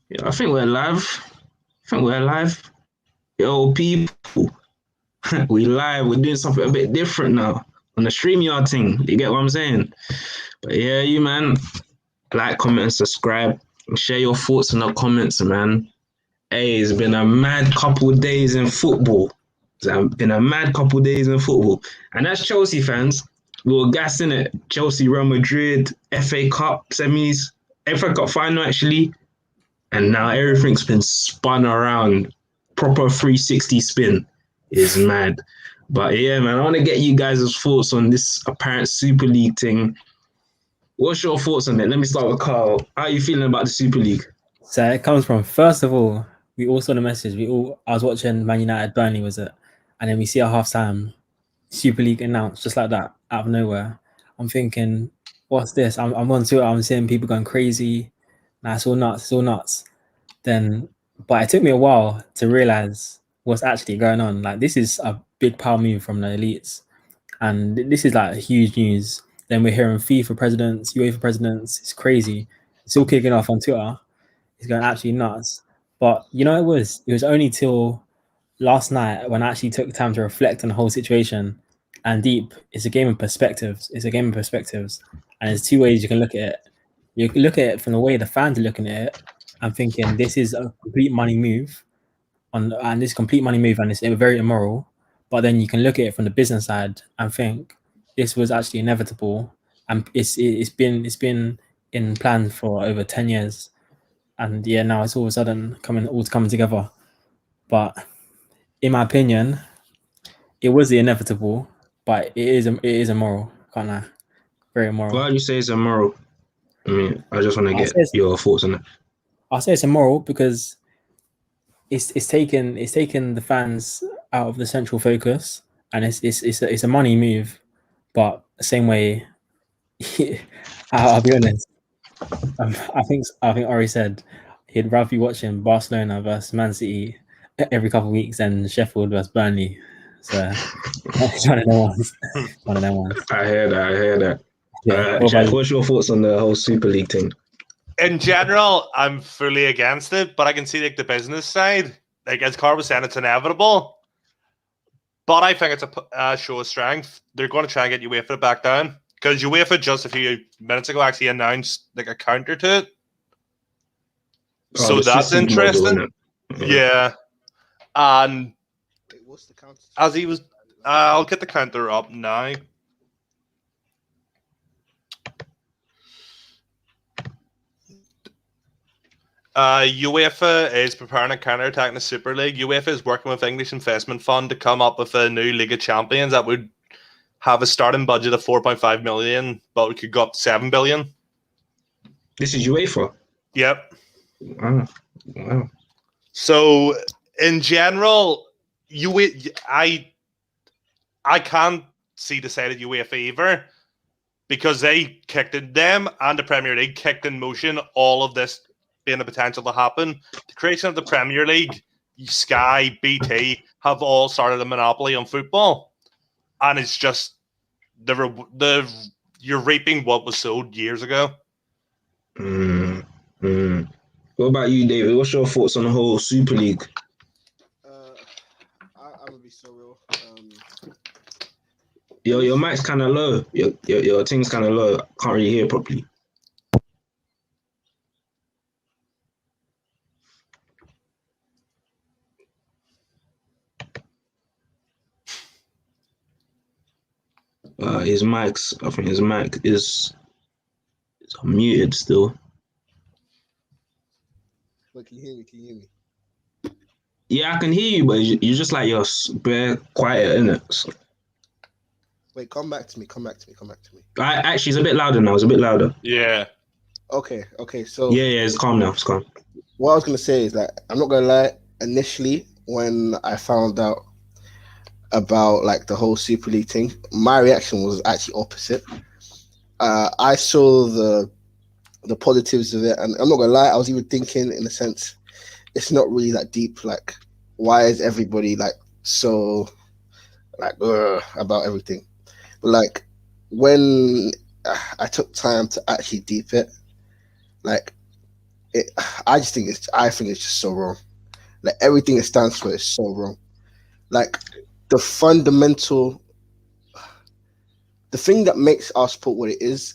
Yeah, I think we're live. I think we're live. Yo, people, we live. We're doing something a bit different now on the StreamYard thing. You get what I'm saying? But yeah, you man, like, comment, and subscribe. Share your thoughts in the comments, man. Hey, it's been a mad couple of days in football. Been a mad couple of days in football, and that's Chelsea fans. We were gassing it. Chelsea, Real Madrid, FA Cup semis, FA Cup final actually. And now everything's been spun around. Proper 360 spin is mad. But yeah, man, I want to get you guys' thoughts on this apparent Super League thing. What's your thoughts on it? Let me start with Carl. How are you feeling about the Super League? So it comes from, first of all, we all saw the message. I was watching Man United Burnley, was it? And then we see a halftime Super League announced just like that out of nowhere. I'm thinking, what's this? I'm on Twitter. I'm seeing people going crazy. Nah, it's all nuts. It's all nuts. But it took me a while to realize what's actually going on. Like, this is a big power move from the elites, and this is like huge news. Then we're hearing FIFA presidents, UEFA presidents. It's crazy. It's all kicking off on Twitter. It's going absolutely nuts. But it was only till last night when I actually took time to reflect on the whole situation. And deep, it's a game of perspectives. It's a game of perspectives, and there's two ways you can look at it. You can look at it from the way the fans are looking at it and thinking this is a complete money move, and this complete money move, and it's very immoral. But then you can look at it from the business side and think this was actually inevitable, and it's been in plan for over 10 years, and yeah, now it's all of a sudden coming together. But in my opinion, it was the inevitable, but it is immoral. Can't lie, very immoral. Why do you say it's immoral? I mean, I just want to I'll get say it's, your thoughts on it. I'll say it's immoral because it's taken the fans out of the central focus, and it's a money move, but the same way. I'll be honest. I think Ori said he'd rather be watching Barcelona versus Man City every couple of weeks than Sheffield versus Burnley. So it's one of them ones. One of them ones. I hear that. I hear that. Yeah. What about Jack, you? what's your thoughts on the whole Super League thing? In general, I'm fully against it, but I can see like the business side. Like as Carl was saying, it's inevitable. But I think it's a show of strength. They're going to try and get UEFA back down because UEFA just a few minutes ago actually announced like a counter to it. So that's interesting. Yeah. And what's the counter? As he was, I'll get the counter up now. UEFA is preparing a counter-attack in the Super League. UEFA is working with English Investment Fund to come up with a new League of Champions that would have a starting budget of 4.5 million, but it could go up to 7 billion. This is UEFA? Yep. Wow. So, in general, I can't see the side of UEFA either because they kicked in them and the Premier League kicked in motion all of this being the potential to happen. The creation of the Premier League, Sky, BT have all started a monopoly on football, and it's just you're reaping what was sowed years ago. What about you, David? What's your thoughts on the whole Super League? I'm gonna be so real. Your mic's kind of low. Your thing's kind of low. Can't really hear properly. I think his mic is muted still. Wait, can you hear me? Can you hear me? Yeah, I can hear you, but you're just like you're bare quiet, innit? So, Wait, come back to me. actually, it's a bit louder now. It's a bit louder. Yeah. Okay. So Yeah, it's calm now. It's calm. what I was gonna say is that I'm not gonna lie. Initially, when I found out about like the whole Super League thing, my reaction was actually opposite. I saw the positives of it, and I'm not gonna lie, I was even thinking in a sense, it's not really that deep. Like, why is everybody like so like about everything? But like when I took time to actually deep it, like I think it's just so wrong. Like everything it stands for is so wrong. Like the thing that makes our sport what it is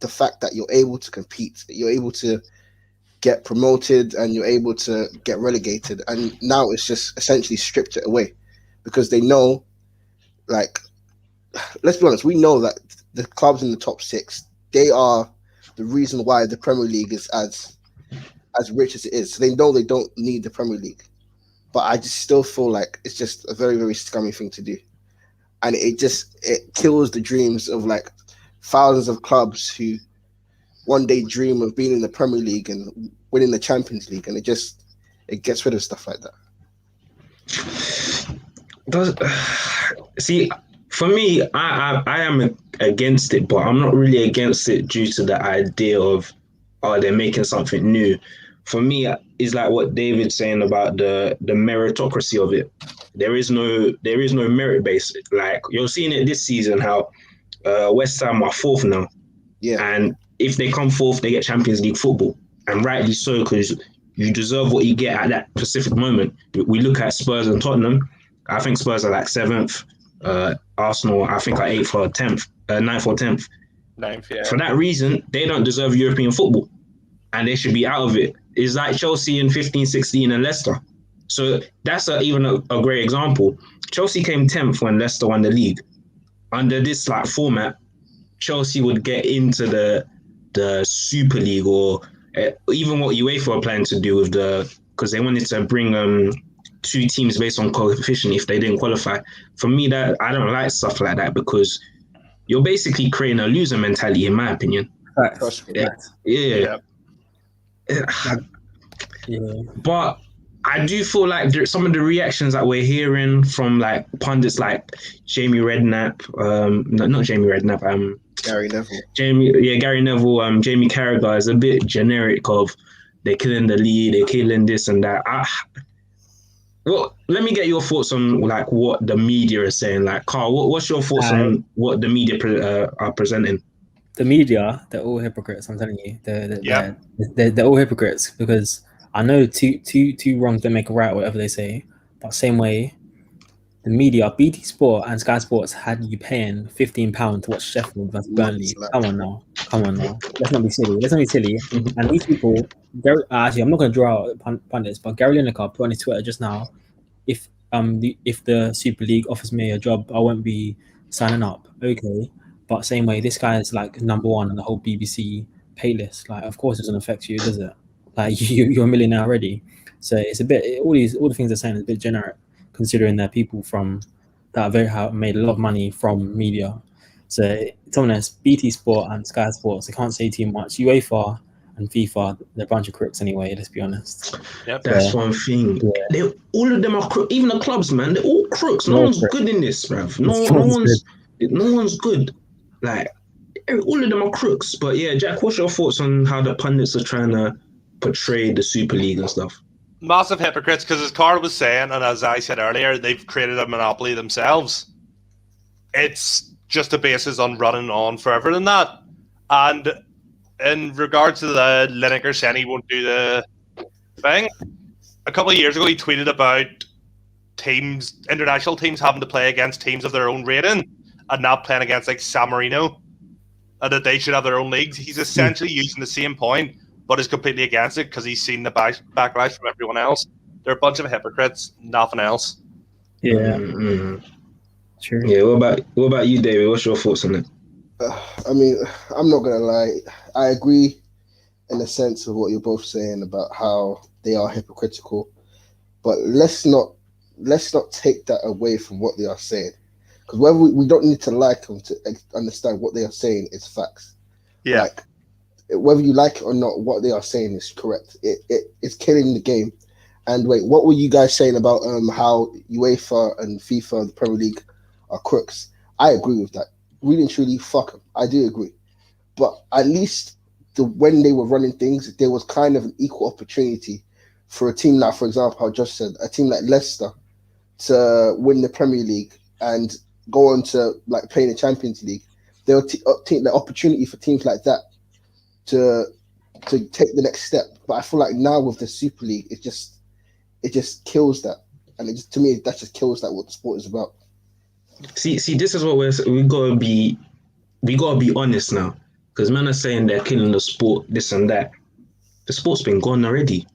the fact that you're able to compete, that you're able to get promoted and you're able to get relegated. And now it's just essentially stripped it away because they know, like, let's be honest, we know that the clubs in the top 6, they are the reason why the Premier League is as rich as it is. So they know they don't need the Premier League. But I just still feel like it's just a very, very scummy thing to do. And it kills the dreams of like thousands of clubs who one day dream of being in the Premier League and winning the Champions League. And it gets rid of stuff like that. See, for me, I am against it, but I'm not really against it due to the idea of, they're making something new. For me, it's like what David's saying about the meritocracy of it. There is no merit base. Like you're seeing it this season, how West Ham are 4th now. Yeah. And if they come 4th, they get Champions League football. And rightly so, because you deserve what you get at that specific moment. We look at Spurs and Tottenham. I think Spurs are like 7th. Arsenal, I think, are 8th or 10th, 9th or 10th. 9th, yeah. For that reason, they don't deserve European football. And they should be out of it. It's like Chelsea in 15-16 and Leicester. So that's even a great example. Chelsea came 10th when Leicester won the league. Under this like format, Chelsea would get into the Super League or even what UEFA are planning to do with because they wanted to bring 2 teams based on coefficient if they didn't qualify. For me, that I don't like stuff like that because you're basically creating a loser mentality, in my opinion. Right. Yeah. But I do feel like some of the reactions that we're hearing from like pundits like Jamie Redknapp, not Jamie Redknapp, Gary Neville. Gary Neville, Jamie Carragher is a bit generic of they're killing the lead, they're killing this and that. Well, let me get your thoughts on like what the media is saying. Like, Carl, what's your thoughts on what the media are presenting? The media, they're all hypocrites. I'm telling you, they're all hypocrites because I know two wrongs don't make a right, whatever they say. But same way, the media, BT Sport and Sky Sports had you paying £15 to watch Sheffield versus Burnley. Come on now. Let's not be silly. And these people, actually, I'm not going to draw out pundits, but Gary Lineker put on his Twitter just now, if the Super League offers me a job, I won't be signing up. Okay. But same way, this guy is like number 1 on the whole BBC pay list. Like, of course, it doesn't affect you, does it? Like, you're a millionaire already. So it's a bit, all the things they're saying is a bit generic, considering they're people that have made a lot of money from media. So, to be honest, BT Sport and Sky Sports, they can't say too much. UEFA and FIFA, they're a bunch of crooks anyway, let's be honest. Yep. That's one thing. Yeah. All of them are crooks. Even the clubs, man, they're all crooks. No one's good in this, bruv. No one's good. Like, all of them are crooks. But yeah, Jack, what's your thoughts on how the pundits are trying to portray the Super League and stuff? Massive hypocrites, because as Carl was saying, and as I said earlier, they've created a monopoly themselves. It's just a basis on running on forever than that. And in regards to the Lineker saying he won't do the thing, a couple of years ago he tweeted about international teams having to play against teams of their own rating and not playing against like San Marino, and that they should have their own leagues. He's essentially using the same point, but is completely against it because he's seen the backlash from everyone else. They're a bunch of hypocrites, nothing else. Yeah. Sure. Yeah. What about you, David? What's your thoughts on it? I mean, I'm not gonna lie. I agree in the sense of what you're both saying about how they are hypocritical, but let's not take that away from what they are saying. Because whether we don't need to like them to understand what they are saying is facts. Yeah. Like, whether you like it or not, what they are saying is correct. It's killing the game. And wait, what were you guys saying about how UEFA and FIFA, the Premier League, are crooks? I agree with that. Really and truly, fuck them. I do agree. But at least when they were running things, there was kind of an equal opportunity for a team like, for example, how Josh said, a team like Leicester to win the Premier League and go on to like play in the Champions League. There were the opportunity for teams like that to to take the next step. But I feel like now with the Super League, it just kills that, and it just, to me, that just kills that what the sport is about. See, this is what we gotta be honest now, because men are saying they're killing the sport, this and that. The sport's been gone already.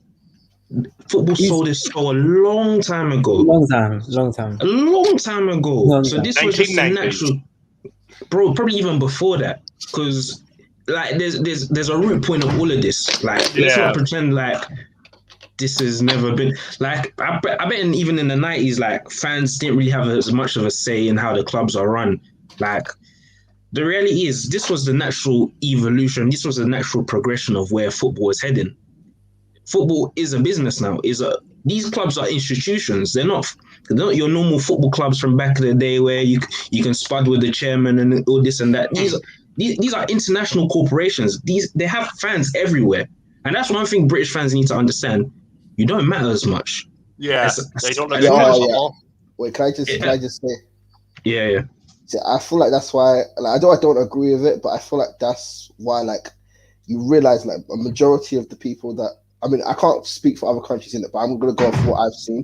Football sold its soul a long time ago. Long time. A long time ago. So this was just a 1990s. natural, bro. Probably even before that, because like there's a root point of all of this. Like let's Yeah. not pretend like this has never been like. I bet even in the 90s, like fans didn't really have as much of a say in how the clubs are run. Like the reality is, this was the natural evolution. This was the natural progression of where football is heading. Football is a business now. These clubs are institutions. They're not your normal football clubs from back in the day where you can spud with the chairman and all this and that. These are international corporations. They have fans everywhere, and that's one thing British fans need to understand. You don't matter as much. Yeah, they don't Yeah, express yeah. at all. Wait, can I just say? Yeah. See, I feel like that's why. Like, I don't agree with it, but I feel like that's why. Like, you realize, like, a majority of the people that, I mean, I can't speak for other countries in it, but I'm gonna go off what I've seen.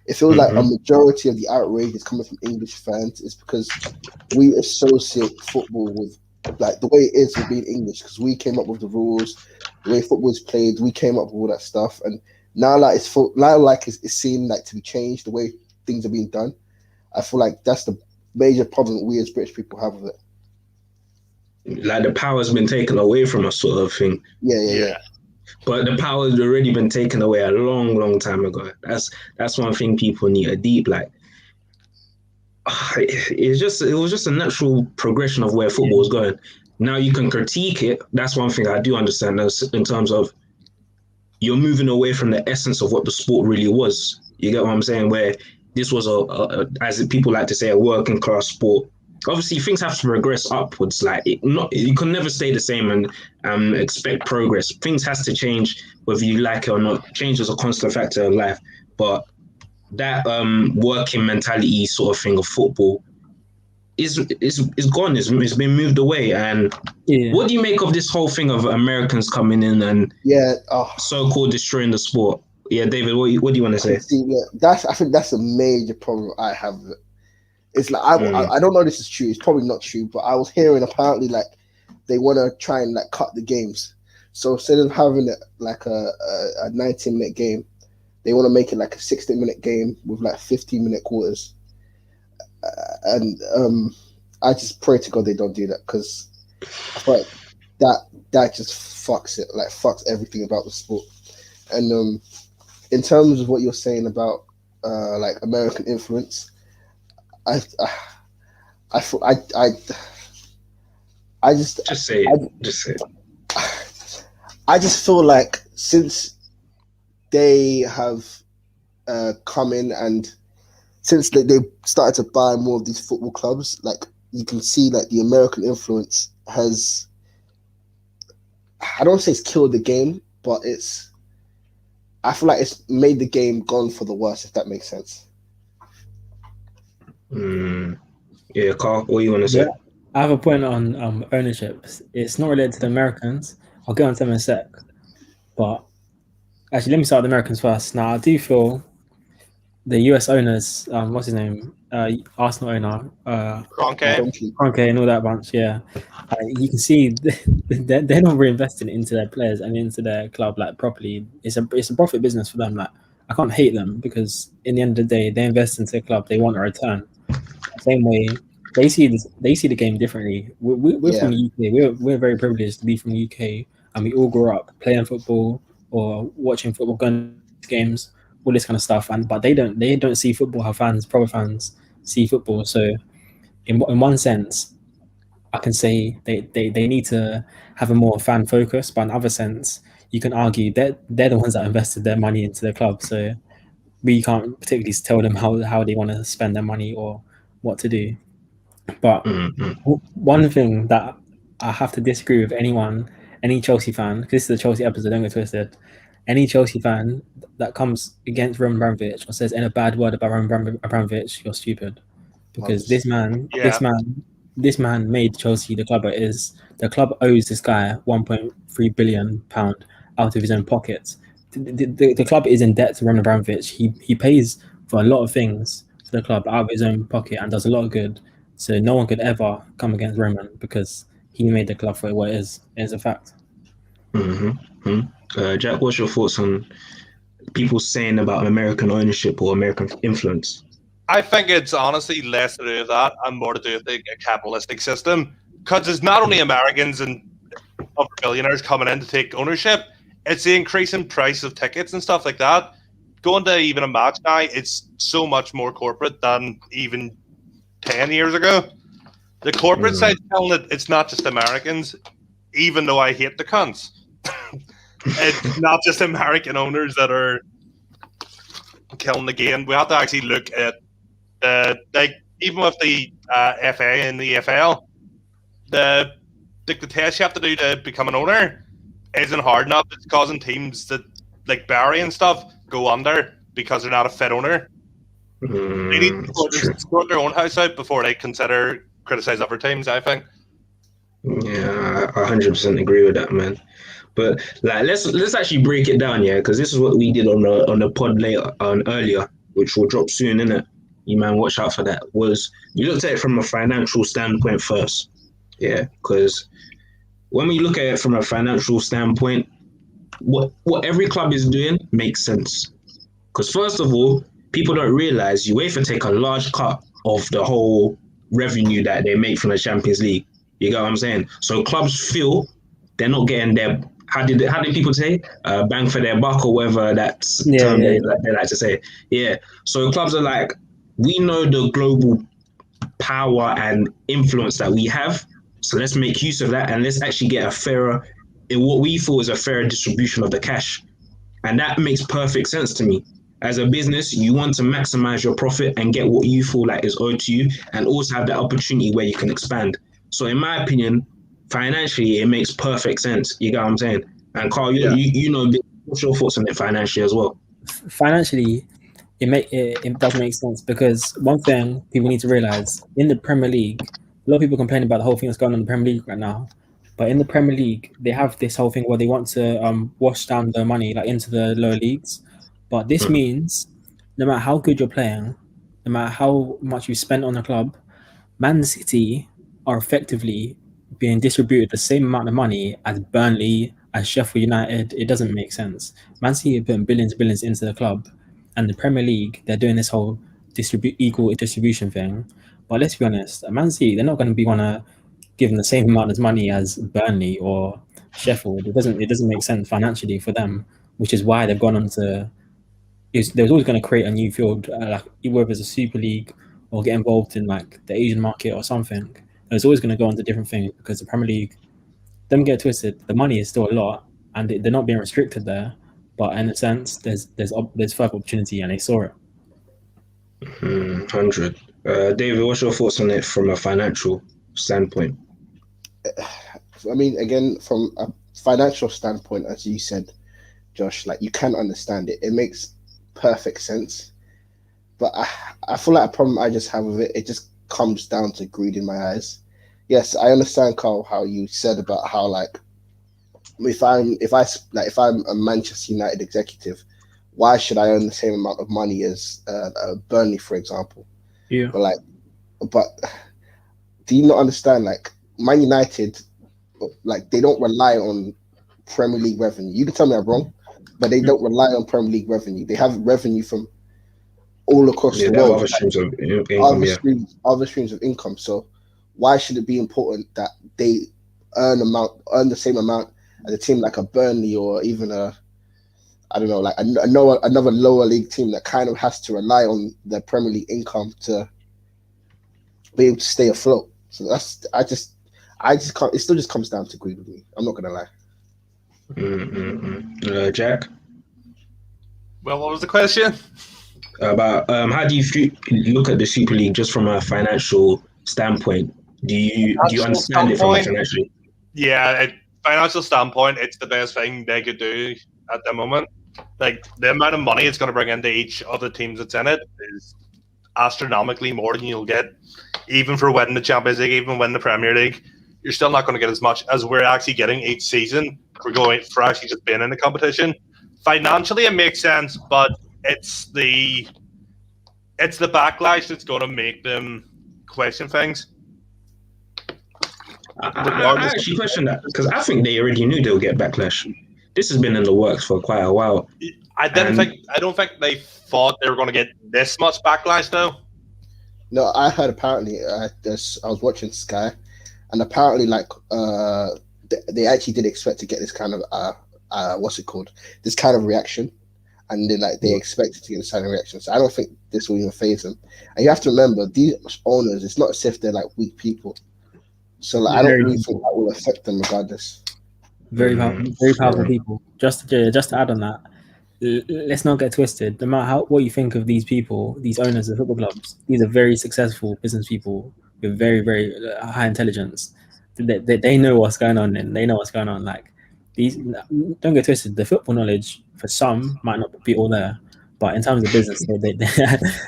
It feels like a majority of the outrage is coming from English fans. It's because we associate football with, like, the way it is with being English, because we came up with the rules, the way football is played. We came up with all that stuff, and now like it's seen like to be changed the way things are being done. I feel like that's the major problem we as British people have with it. Like the power's been taken away from us, sort of thing. Yeah. But the power has already been taken away a long time ago. That's one thing people need a deep like. It was just a natural progression of where football was going. Now you can critique it. That's one thing I do understand in terms of you're moving away from the essence of what the sport really was. You get what I'm saying? Where this was as people like to say, a working class sport. Obviously, things have to progress upwards. Like you can never stay the same and expect progress. Things has to change whether you like it or not. Change is a constant factor in life. But that working mentality sort of thing of football is gone. It's been moved away. And what do you make of this whole thing of Americans coming in and so-called destroying the sport? Yeah, David, what do you want to say? See, I think that's a major problem I have with it. It's like I don't know if this is true. It's probably not true, but I was hearing apparently like they want to try and like cut the games. So instead of having it like a 19-minute game, they want to make it like a 60-minute game with like 15-minute quarters. And I just pray to God they don't do that, because I feel like that just fucks it, like fucks everything about the sport. And in terms of what you're saying about like American influence, I just say it. Just say it. I just feel like since they have come in and since they started to buy more of these football clubs, like you can see like the American influence has, I don't say it's killed the game, but I feel like it's made the game gone for the worse, if that makes sense. Yeah, Carl, what do you want to say? Yeah, I have a point on ownership. It's not related to the Americans. I'll get on to them in a sec. But actually, let me start with the Americans first. Now, I do feel the US owners, what's his name? Arsenal owner, Kroenke and all that bunch, yeah. You can see they're not reinvesting into their players and into their club like properly. It's a profit business for them. Like, I can't hate them, because in the end of the day, they invest into a club, they want a return. Same way they see the game differently. We're from the UK. We're very privileged to be from the UK, and we all grew up playing football or watching football, going to games, all this kind of stuff. But they don't see football how proper fans see football. So in one sense, I can say they need to have a more fan focus. But in other sense, you can argue that they're the ones that invested their money into the club. So we can't particularly tell them how they want to spend their money or what to do. But one thing that I have to disagree with any Chelsea fan, because this is a Chelsea episode, don't get twisted, any Chelsea fan that comes against Roman Abramovich or says any bad word about Roman Abramovich, you're stupid. Because this man this man made Chelsea the club it is. The club owes this guy £1.3 billion out of his own pockets. The club is in debt to Roman Abramovich. He pays for a lot of things for the club out of his own pocket and does a lot of good. So no one could ever come against Roman because he made the club for what it is. It's a fact. Jack, what's your thoughts on people saying about American ownership or American influence? I think it's honestly less to do with that and more to do with the capitalistic system. Because it's not only Americans and other billionaires coming in to take ownership, it's the increasing price of tickets and stuff like that. Going to even a match now, it's so much more corporate than even 10 years ago. The corporate side's telling it it's not just Americans, even though I hate the cunts. It's not just American owners that are killing the game. We have to actually look at even with the FA and the EFL, the test you have to do to become an owner isn't hard enough. It's causing teams that like Barry and stuff go under because they're not a fit owner. They need to sort their own house out before they consider criticize other teams, I think. Yeah, I 100% agree with that, man. But like, let's actually break it down, yeah, because this is what we did on the pod later earlier, which will drop soon, innit? You man, watch out for that. Was we looked at it from a financial standpoint first, yeah, because when we look at it from a financial standpoint, what every club is doing makes sense. Because first of all, people don't realize UEFA take a large cut of the whole revenue that they make from the Champions League. You get what I'm saying? So clubs feel they're not getting their how did people say bang for their buck or whatever that's term they like to say. Yeah. So clubs are like, we know the global power and influence that we have, so let's make use of that and let's actually get a fairer, in what we feel is a fairer distribution of the cash. And that makes perfect sense to me. As a business, you want to maximize your profit and get what you feel like is owed to you, and also have the opportunity where you can expand. So in my opinion, financially, it makes perfect sense. You get what I'm saying? And Carl, you know, what's your thoughts on it financially as well? Financially, it does make sense, because one thing people need to realize, in the Premier League, a lot of people complain about the whole thing that's going on in the Premier League right now. But in the Premier League, they have this whole thing where they want to wash down the money like into the lower leagues. But this means no matter how good you're playing, no matter how much you spend on a club, Man City are effectively being distributed the same amount of money as Burnley, as Sheffield United. It doesn't make sense. Man City are putting billions into the club, and the Premier League, they're doing this whole equal distribution thing. But let's be honest, Man City, they're not going to want to give them the same amount of money as Burnley or Sheffield. It doesn't make sense financially for them, which is why they've gone on to. They're always going to create a new field, like whether it's a Super League or get involved in like the Asian market or something. It's always going to go on to different things, because the Premier League, don't get twisted, the money is still a lot and they're not being restricted there. But in a sense, there's further opportunity, and they saw it. 100. David, what's your thoughts on it from a financial standpoint? I mean, again, from a financial standpoint, as you said, Josh, like, you can understand it. It makes perfect sense. But I feel like a problem I just have with it, it just comes down to greed in my eyes. Yes, I understand, Carl, how you said about how, like, if I'm a Manchester United executive, why should I earn the same amount of money as Burnley, for example? Yeah. But do you not understand? Like, Man United, like, they don't rely on Premier League revenue. You can tell me I'm wrong, but they don't rely on Premier League revenue. They have revenue from all across the world. Other streams of income, other streams of income. So why should it be important that they earn the same amount as a team like a Burnley, or even another lower league team that kind of has to rely on their Premier League income to be able to stay afloat? So I just can't. It still just comes down to greed with me. I'm not gonna lie. Jack? Well, what was the question? About how do you look at the Super League just from a financial standpoint? Do you understand it from a financial? Yeah, financial standpoint, it's the best thing they could do at the moment. Like, the amount of money it's going to bring into each of the teams that's in it is astronomically more than you'll get even for winning the Champions League, even winning the Premier League. You're still not going to get as much as we're actually getting each season for actually just being in the competition. Financially, it makes sense, but it's the backlash that's going to make them question things. I actually question that because I think they already knew they'll get backlash. This has been in the works for quite a while. I don't think they thought they were going to get this much backlash, though. No, I heard apparently. I was watching Sky, and apparently, they actually did expect to get this kind of what's it called? This kind of reaction, and they expected to get this kind of reaction. So I don't think this will even faze them. And you have to remember, these owners, it's not as if they're like weak people. So I don't really think that will affect them regardless. Very powerful people. Just to add on that, let's not get twisted. No matter what you think of these people, these owners of football clubs, these are very successful business people with very, very high intelligence. They know what's going on, and they know what's going on. Like these, don't get twisted. The football knowledge for some might not be all there, but in terms of business,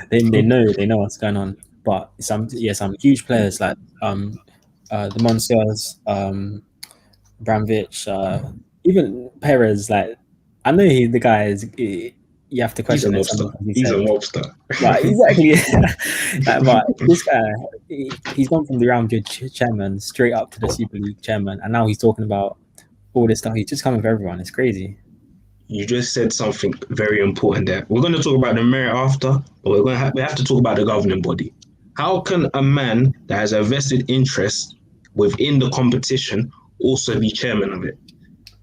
they know what's going on. But some huge players like the Monsters, Abramovich, even Perez. Like I know the guy is. You have to question He's a mobster. Right, exactly. But this guy, he's gone from the Real Madrid chairman straight up to the Super League chairman, and now he's talking about all this stuff. He's just coming for everyone. It's crazy. You just said something very important there. We're going to talk about the merit after, but we have to talk about the governing body. How can a man that has a vested interest within the competition also be chairman of it?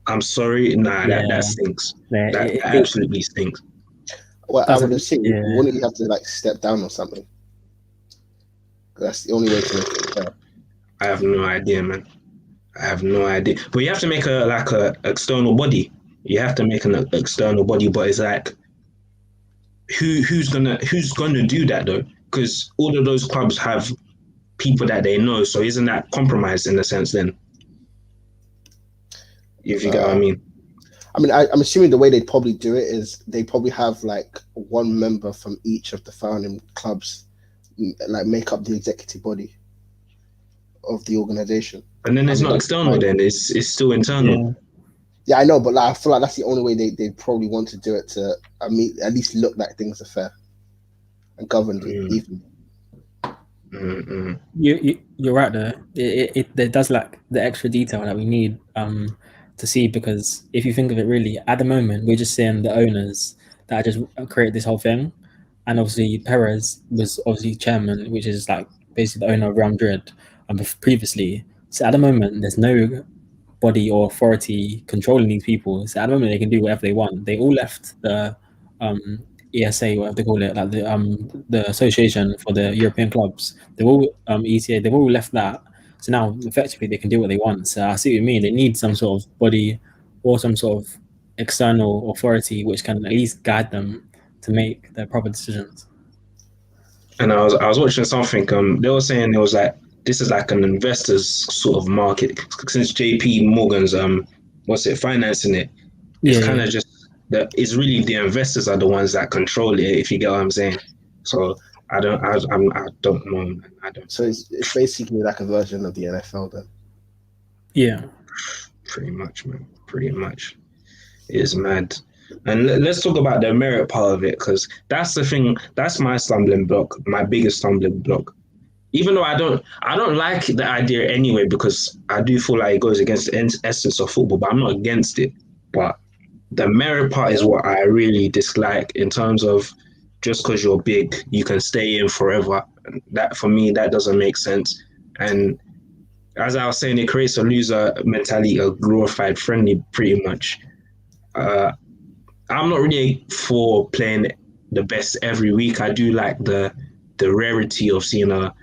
I'm sorry, that stinks. Yeah, that absolutely stinks. Well, I would assume wouldn't you have to step down or something? That's the only way to make it fair. I have no idea, man. I have no idea. But you have to make a external body. You have to make an external body, but it's like who's gonna do that though? Because all of those clubs have people that they know, so isn't that compromised in a sense then? If you get what I mean. I mean, I'm assuming the way they'd probably do it is they probably have one member from each of the founding clubs, make up the executive body of the organization. And then it's not external. Then it's still internal. Yeah, I know, but I feel like that's the only way they probably want to do it to at least look like things are fair and governed evenly. Mm-hmm. You're right there. It does lack the extra detail that we need to see, because if you think of it really, at the moment we're just seeing the owners that just created this whole thing, and obviously Perez was obviously chairman, which is basically the owner of Real Madrid previously. So at the moment there's no body or authority controlling these people. So at the moment they can do whatever they want. They all left the ESA, whatever they call it, the Association for the European Clubs. They're all ECA. They've all left that. So now, effectively, they can do what they want. So I see what you mean. They need some sort of body or some sort of external authority which can at least guide them to make their proper decisions. And I was watching something. They were saying this is an investor's sort of market, since JP Morgan's financing it. It's kind of just that. It's really the investors are the ones that control it. If you get what I'm saying. So I don't know. So it's basically like a version of the NFL then. Yeah. Pretty much, man. Pretty much. It's mad. And let's talk about the merit part of it, because that's the thing. That's my stumbling block, my biggest stumbling block. Even though I don't like the idea anyway, because I do feel like it goes against the essence of football, but I'm not against it. But the merit part is what I really dislike, in terms of just because you're big, you can stay in forever. That, for me, that doesn't make sense. And as I was saying, it creates a loser mentality, a glorified friendly, pretty much. I'm not really for playing the best every week. I do like the rarity of seeing a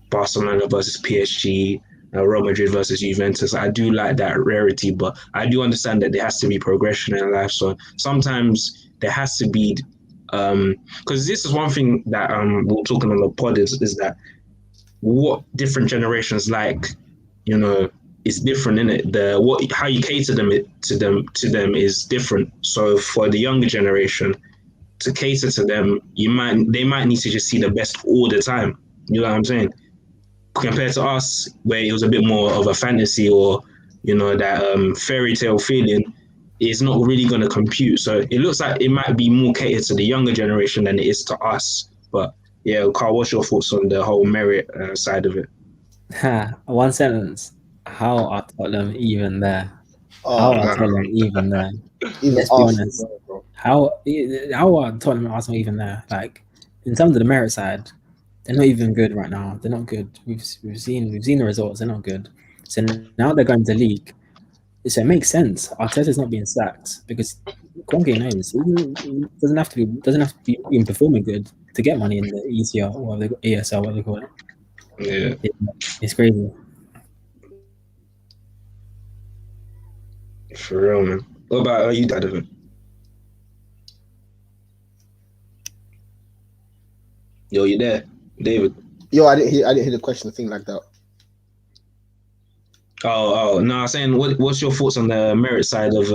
Barcelona versus PSG, a Real Madrid versus Juventus. I do like that rarity, but I do understand that there has to be progression in life. So sometimes there has to be, because this is one thing that we're talking on the pod is that what different generations like, is different in it. How you cater to them is different. So for the younger generation to cater to them, they might need to just see the best all the time. You know what I'm saying? Compared to us, where it was a bit more of a fantasy or that fairy tale feeling, it's not really going to compute. So it looks like it might be more catered to the younger generation than it is to us. But yeah, Carl, what's your thoughts on the whole merit side of it? One sentence. How are Tottenham even there? Oh, How are Tottenham even there? even Let's be Arsenal, honest. bro. How are Tottenham and Arsenal even there? Like, in terms of the merit side, they're not even good right now. They're not good. We've seen the results. They're not good. So now they're going to league. So it makes sense. Arteta's not being sacked because Conte knows he doesn't have to be even performing good to get money in the ECL or the ESL, whatever they call it. Yeah. It's crazy. For real, man. What about you, David? Yo, you there, David? Yo, I didn't hear the question. Thing like that. Oh, no. I'm saying, what's your thoughts on the merit side of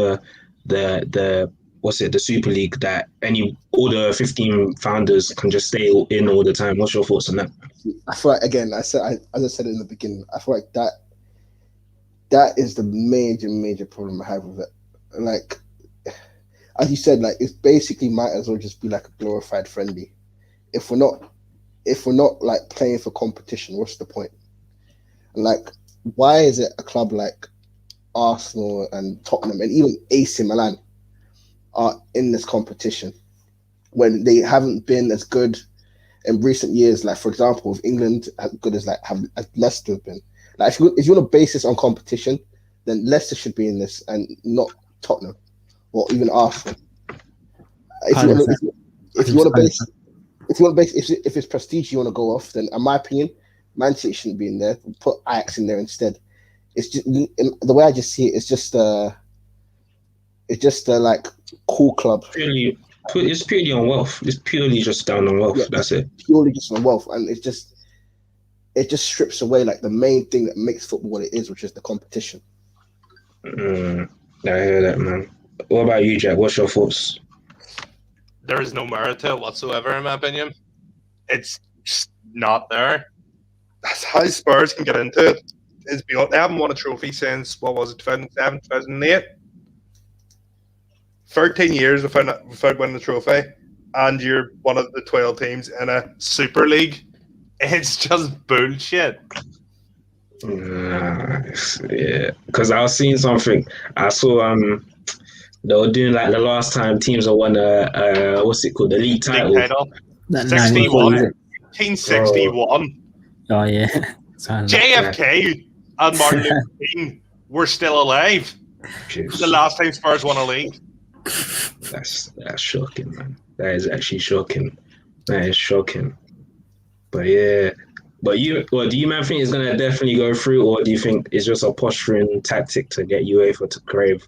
the the Super League, that all the 15 founders can just stay in all the time? What's your thoughts on that? I feel like, again, as I said in the beginning, I feel like that is the major problem I have with it. Like, as you said, like, it basically might as well just be like a glorified friendly. If we're not like playing for competition, what's the point? Like, why is it a club like Arsenal and Tottenham and even AC Milan are in this competition when they haven't been as good in recent years? Like, for example, with England, as good as Leicester have been. Like, if you want to base this on competition, then Leicester should be in this and not Tottenham or even Arsenal. If it's prestige you want to go off, then in my opinion, Man City shouldn't be in there. Put Ajax in there instead. It's just the way I just see it. It's just like cool club. It's purely on wealth. It's purely just down on wealth. Yeah, that's it. Purely just on wealth, and it just strips away like the main thing that makes football what it is, which is the competition. I hear that, man. What about you, Jack? What's your thoughts? There is no merit to it whatsoever, in my opinion. It's just not there. That's how Spurs can get into it. Is beyond. They haven't won a trophy since, 2007, 2008? 13 years without winning a trophy, and you're one of the 12 teams in a Super League. It's just bullshit. Yeah, because I was seeing something. I saw they were doing like the last time teams have won what's it called, the league title. 61. 1961. Oh yeah. JFK and Martin Luther King were still alive. The last time Spurs won a league. That's shocking, man. That is actually shocking. That is shocking. But yeah. But do you man think it's gonna definitely go through, or do you think it's just a posturing tactic to get UEFA to crave?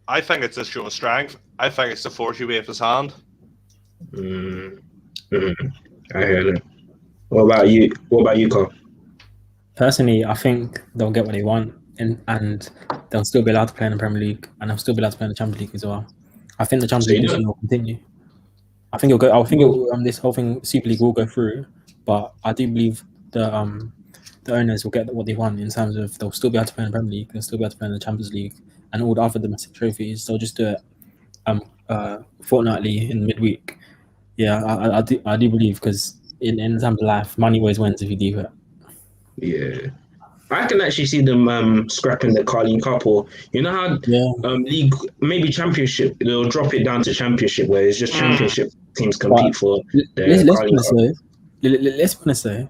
I think it's a show of strength. I think it's to force UEFA's hand. I hear that. What about you, Carl? Personally, I think they'll get what they want, and they'll still be allowed to play in the Premier League, and they'll still be allowed to play in the Champions League as well. I think the Champions League this year will continue. I think it'll go. I think this whole thing, Super League, will go through, but I do believe the owners will get what they want in terms of they'll still be able to play in the Premier League, they'll still be able to play in the Champions League, and all the other domestic trophies. They'll just do it fortnightly in midweek. Yeah, I do believe, because in terms of life, money always wins if you do it. Yeah, I can actually see them scrapping the Carling Cup, or how league, maybe Championship. They'll drop it down to Championship, where it's just Championship teams compete for the Carling Cup. Let's be honest though.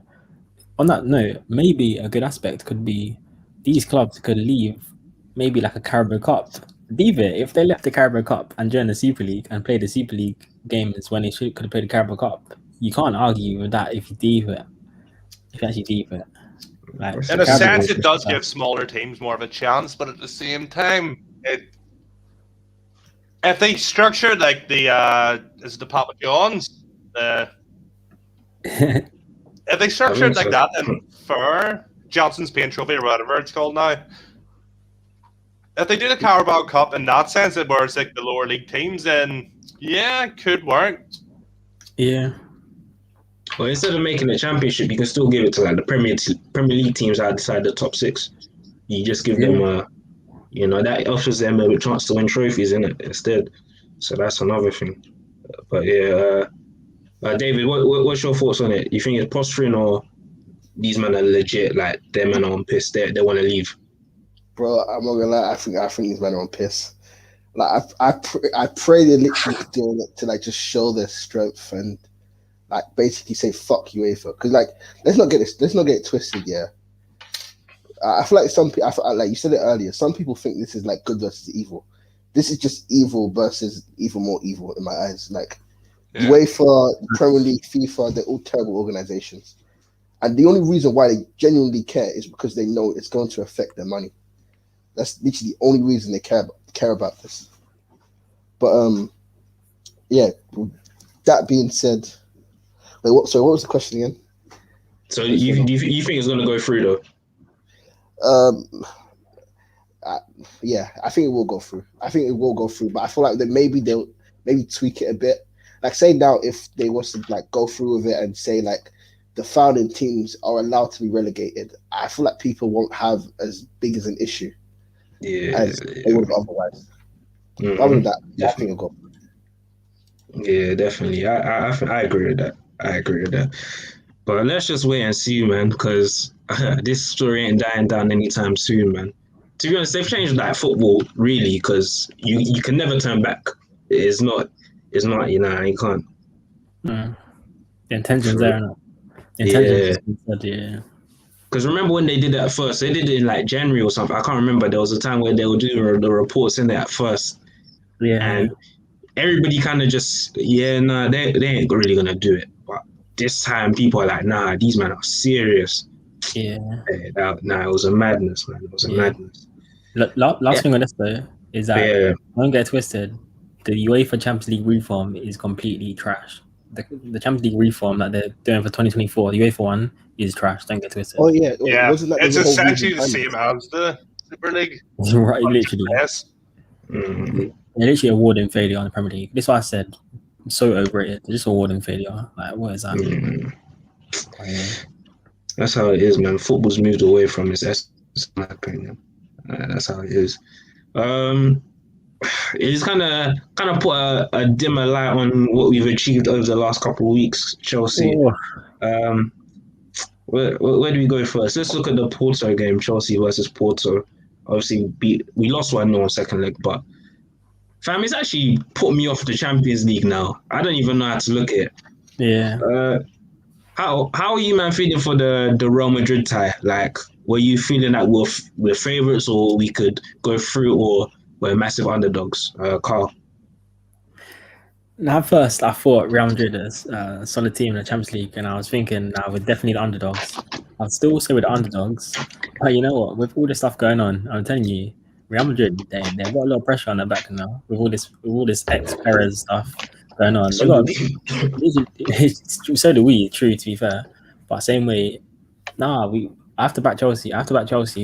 On that note, maybe a good aspect could be these clubs could leave maybe like a Carabao Cup. Leave it. If they left the Carabao Cup and joined the Super League and played the Super League games when they could have played the Carabao Cup, you can't argue with that if you leave it. If you actually leave it. Like, in a sense, it does give smaller teams more of a chance, but at the same time, if they structure like is the Papa John's, if they structure it like that, then for Johnson's Paint Trophy or whatever it's called now, if they do the Carabao Cup in that sense, where it's like the lower league teams, then yeah, it could work. Yeah. Well, instead of making a championship, you can still give it to like the Premier League teams outside the top 6. You just give them that offers them a chance to win trophies in it instead. So that's another thing. But yeah, David, what's your thoughts on it? You think it's posturing or these men are legit? Like their men are on piss. They want to leave. Bro, I'm not gonna lie. I think these men are on piss. Like I pray they're literally doing it to like just show their strength and like basically say fuck UEFA. Because like let's not get it twisted. Yeah, I feel like like you said it earlier. Some people think this is like good versus evil. This is just evil versus even more evil in my eyes. Like UEFA, Premier League, FIFA, they're all terrible organizations. And the only reason why they genuinely care is because they know it's going to affect their money. That's literally the only reason they care about this. But yeah. That being said, wait, what was the question again? So you think it's going to go through though? Yeah, I think it will go through. But I feel like they'll tweak it a bit. Like say now, if they was to like go through with it and say like the founding teams are allowed to be relegated, I feel like people won't have as big as an issue as they would otherwise. Mm-hmm. Other than that, I think it'll go. Yeah, definitely. I agree with that. But let's just wait and see, man, because this story ain't dying down anytime soon, man. To be honest, they've changed like football really, because you can never turn back. It's not. You can't. The intention's there, no? Yeah. Because remember when they did it at first? They did it in like January or something. I can't remember. There was a time where they were doing the reports in there at first. Yeah. And everybody kind of just, they ain't really going to do it. But this time people are like, nah, these men are serious. Yeah. It was a madness, man. It was a madness. Last thing on this though is that don't get twisted. The UEFA Champions League reform is completely trash. The Champions League reform that they're doing for 2024, the UEFA one is trash. Don't get twisted. Oh yeah, it's essentially the same as the Super League. Right, literally. Yes. Mm-hmm. They're literally awarding failure on the Premier League. This is what I said. I'm so overrated. They're just awarding failure. Like, what is that? Mm-hmm. That's how it is, man. Football's moved away from its essence, in my opinion. That's how it is. It's kind of put a dimmer light on what we've achieved over the last couple of weeks, Chelsea. Where do we go first? Let's look at the Porto game, Chelsea versus Porto. Obviously, we lost 1-0 second leg, but fam, it's actually put me off the Champions League now. I don't even know how to look at it. Yeah. How are you, man, feeling for the Real Madrid tie? Like, were you feeling like we're favourites or we could go through, or we're massive underdogs? Carl? Now, at first, I thought Real Madrid is a solid team in the Champions League, and I was thinking, we're definitely the underdogs. I'd still say we're the underdogs, but you know what? With all this stuff going on, I'm telling you, Real Madrid, they've got a lot of pressure on their back now with all this ex-Perez stuff going on. So do we, true, to be fair. But same way, I have to back Chelsea.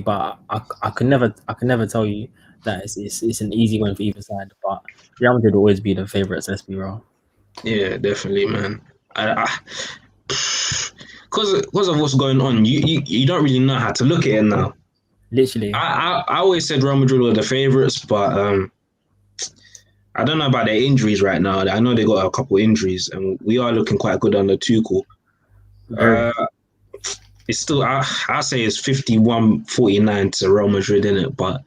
But I can never tell you that it's an easy win for either side. But Real Madrid will always be the favourites, let's be real. Yeah, definitely, man. Because of what's going on, you don't really know how to look at it now. Literally. I always said Real Madrid were the favourites, but I don't know about their injuries right now. I know they got a couple injuries, and we are looking quite good under Tuchel. It's still, I say it's 51-49 to Real Madrid, innit? But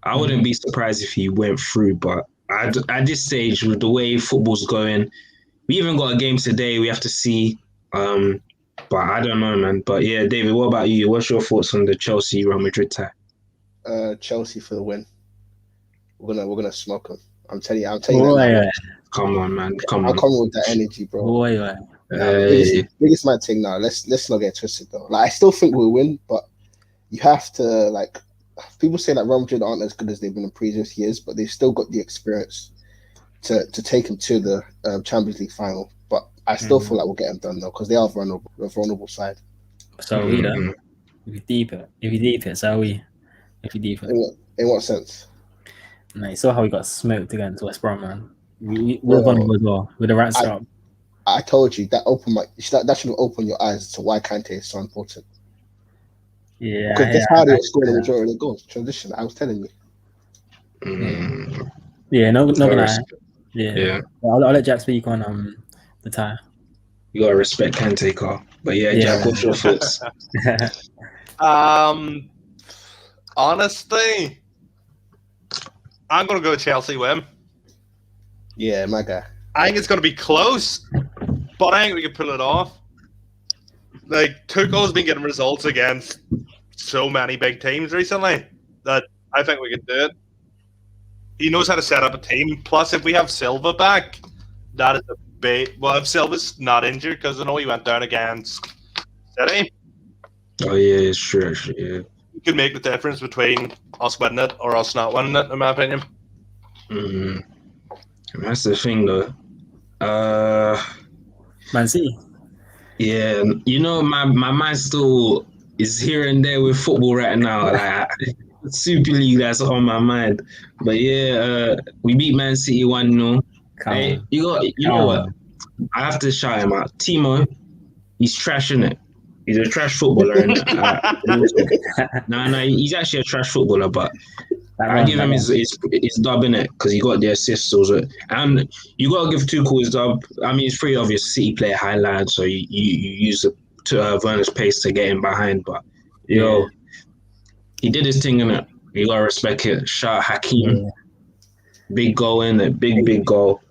I wouldn't be surprised if he went through. But at this stage, with the way football's going, we even got a game today. We have to see. But I don't know, man. But yeah, David, what about you? What's your thoughts on the Chelsea-Real Madrid tie? Chelsea for the win. We're gonna smoke them. I'm telling you. Come on, man. I'll come with that energy, bro. Biggest mad thing now. Let's not get twisted though. Like I still think we'll win, but you have to like. People say that Real Madrid aren't as good as they've been in previous years, but they've still got the experience to take them to the Champions League final. But I still feel like we'll get them done though, because they are vulnerable. The vulnerable side. So are we though. If you deep it, so are we. If you deep it. In what sense? No, you saw how he got smoked against West Brom, man. We're Bro, vulnerable as well with the right start. I told you that that should have opened your eyes to why Kante is so important. Yeah, Because that's how they were scoring the majority of the goals. Transition. I was telling you. Yeah, not gonna lie. Respect. Yeah. I'll let Jack speak on the tie. You gotta respect Kante, Carl. But yeah, Jack, what's your thoughts? Honestly, I'm gonna go Chelsea win. Yeah, my guy. I think it's gonna be close, but I think we can pull it off. Like Tuchel's been getting results against so many big teams recently that I think we can do it. He knows how to set up a team. Plus, if we have Silva back, that is a big. Well, if Silva's not injured, because I know he went down against City. Oh yeah, it's true. Actually, yeah. He could make the difference between us winning it or us not winning it, in my opinion. And that's the thing, though. Man City. Yeah, you know, my mind still is here and there with football right now. Like Super League, that's on my mind. But yeah, we beat Man City 1-0. Hey, you know what? I have to shout him out. Timo, he's trashing it. He's a trash footballer. No, he's actually a trash footballer, but I give him his dub in it because he got the assists also. And you got to give Tuchel his dub. I mean, it's pretty obvious City play high line, so you use Werner's pace to get him behind. But, he did his thing in it. You got to respect it. Shout Hakeem. Yeah. Big goal in it. Big goal.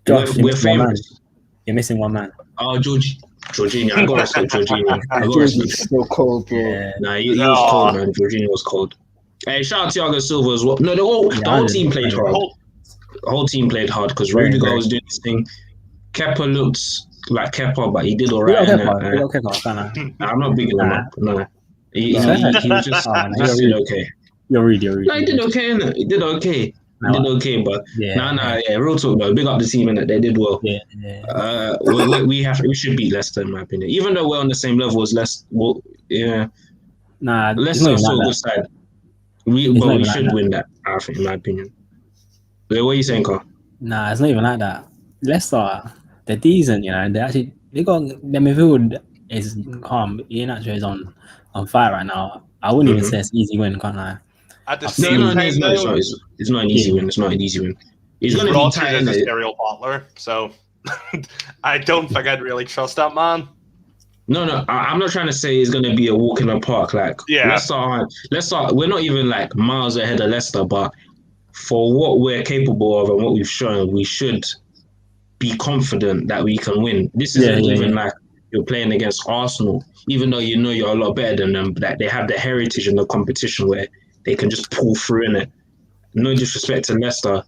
Josh, we're famous. You're missing one man. Oh, Jorginho. I got to respect Jorginho. Jorginho's so cold, bro. Yeah. Nah, he was cold, man. Jorginho was cold. Hey, shout out to Thiago Silva as well. No, the whole team played hard. The whole team played hard because Rudiger was doing his thing. Kepa looked like Kepa, but he did all right. I'm not bigging him up. No. He was just did okay. You're rude. No, he did okay, innit? He did okay. But real talk though. Big up the team, innit? They did well. Yeah. We should beat Leicester, in my opinion. Even though we're on the same level as Leicester. Well, yeah. Nah, Leicester are still a good side. We should win that, I think, in my opinion. What are you saying, Carl? Nah, it's not even like that. Leicester, they're decent, you know. They got their midfield is calm. Iheanacho is on fire right now. I wouldn't even say it's an easy win, can't I? At the same time, it's not an easy win. It's not an easy win. He's going to be tight as a serial bottler, so I don't think I'd really trust that man. No, I'm not trying to say it's going to be a walk in the park. Like, Leicester, we're not even like miles ahead of Leicester, but for what we're capable of and what we've shown, we should be confident that we can win. This isn't like you're playing against Arsenal, even though you know you're a lot better than them, but they have the heritage in the competition where they can just pull through in it. No disrespect to Leicester,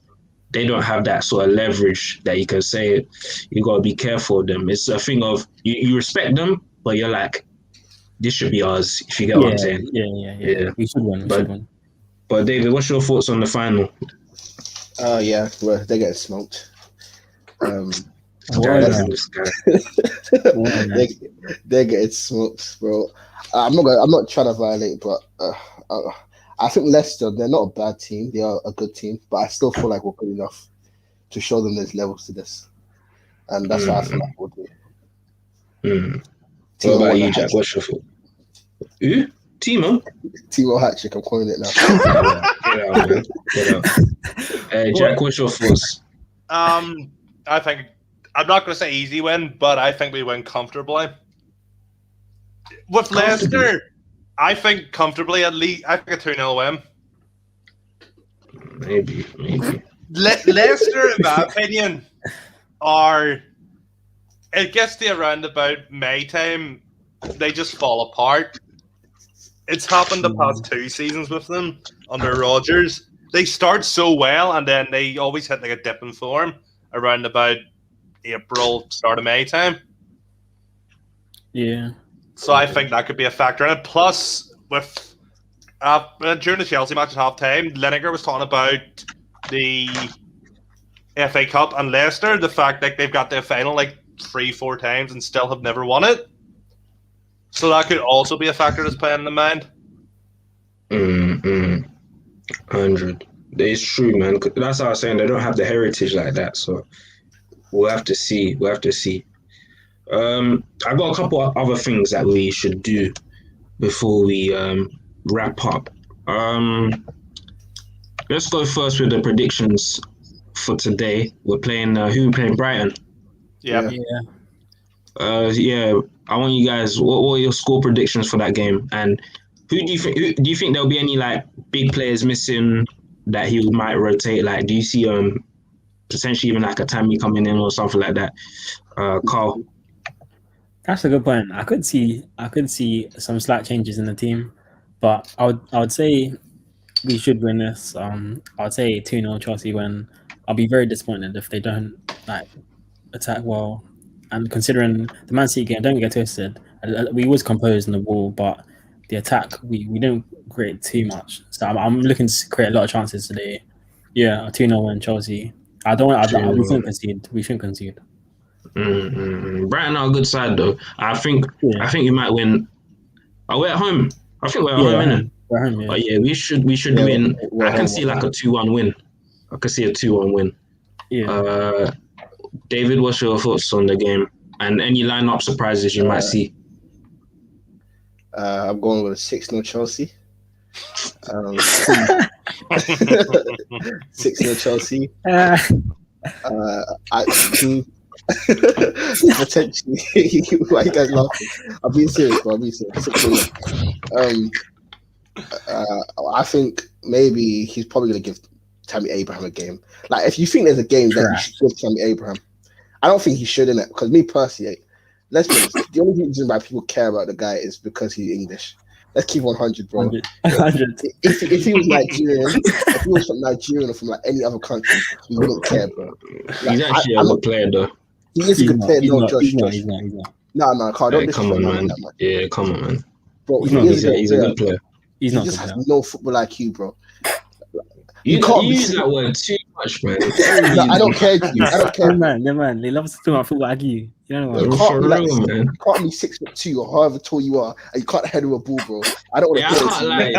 they don't have that sort of leverage that you can say you got to be careful of them. It's a thing of you respect them, but you're like, this should be ours, if you get what I'm saying. Yeah. We should win. But David, what's your thoughts on the final? Oh, yeah. Well, they're getting smoked. They're getting smoked, bro. I'm not trying to violate, but I think Leicester, they're not a bad team. They are a good team, but I still feel like we're good enough to show them there's levels to this. And that's what I feel like we'll do. What about you, Jack? What's your thought? Who? Timo? Timo hat-trick, I'm calling it now. Get out. Jack, what's your thoughts? I think, I'm not going to say easy win, but I think we win comfortably. With Leicester, I think comfortably at least. I think a 2-0 win. Maybe. Leicester, in my opinion, it gets to around about May time, they just fall apart. It's happened the past 2 seasons with them under Rodgers. They start so well, and then they always hit like a dip in form around about April, start of May time. Yeah. So I think that could be a factor in it. Plus, with during the Chelsea match at half-time, Lineker was talking about the FA Cup and Leicester, the fact that they've got their final like 3-4 times and still have never won it. So that could also be a factor that's playing in the mind. 100. It's true, man. That's how I was saying they don't have the heritage like that. So we'll have to see. We'll have to see. I got a couple of other things that we should do before we wrap up. Let's go first with the predictions for today. We're playing. Who we playing? Brighton. Yeah. Yeah. I want you guys. What are your score predictions for that game? And who do you think? Do you think there'll be any like big players missing that he might rotate? Like, do you see potentially even like a Tammy coming in or something like that? Carl. That's a good point. I could see some slight changes in the team, but I would say we should win this. I would say 2-0 Chelsea win. I'll be very disappointed if they don't like attack well. And considering the Man City game, don't get twisted. We was composed in the ball, but the attack we didn't create too much. So I'm looking to create a lot of chances today. Yeah, a 2-0 win Chelsea. We shouldn't concede. We shouldn't concede. Brighton are a good side though. I think you might win. Are we at home? I think we're at home, innit? We're home, yeah. But yeah, we should win. I can see like a 2-1 win. I can see a 2-1 win. Yeah. David, what's your thoughts on the game and any lineup surprises you might see? I'm going with a 6-0 Chelsea. 6-0 Chelsea. Potentially. Why are you guys laughing? I'm being serious, bro. I think maybe he's probably going to give Tammy Abraham a game. Like, if you think there's a game that you should give Tammy Abraham, I don't think he should in it. Because me personally, let's be honest, the only reason why people care about the guy is because he's English. Let's keep 100, bro. 100. If he was Nigerian, if he was from Nigeria or from like any other country, we wouldn't care, bro. Like, he's actually a good player, though. He is a good player. He's not. No, Carl, don't come on, man. Yeah, come on, man. Bro, He's a good player. He just has no football IQ, bro. You use that word too much, man. No, I don't care. I don't care. Man. They love to talk about football IQ. You know what? You can't be 6'2" or however tall you are, and you can't header a ball, bro. I don't want to. I can't lie.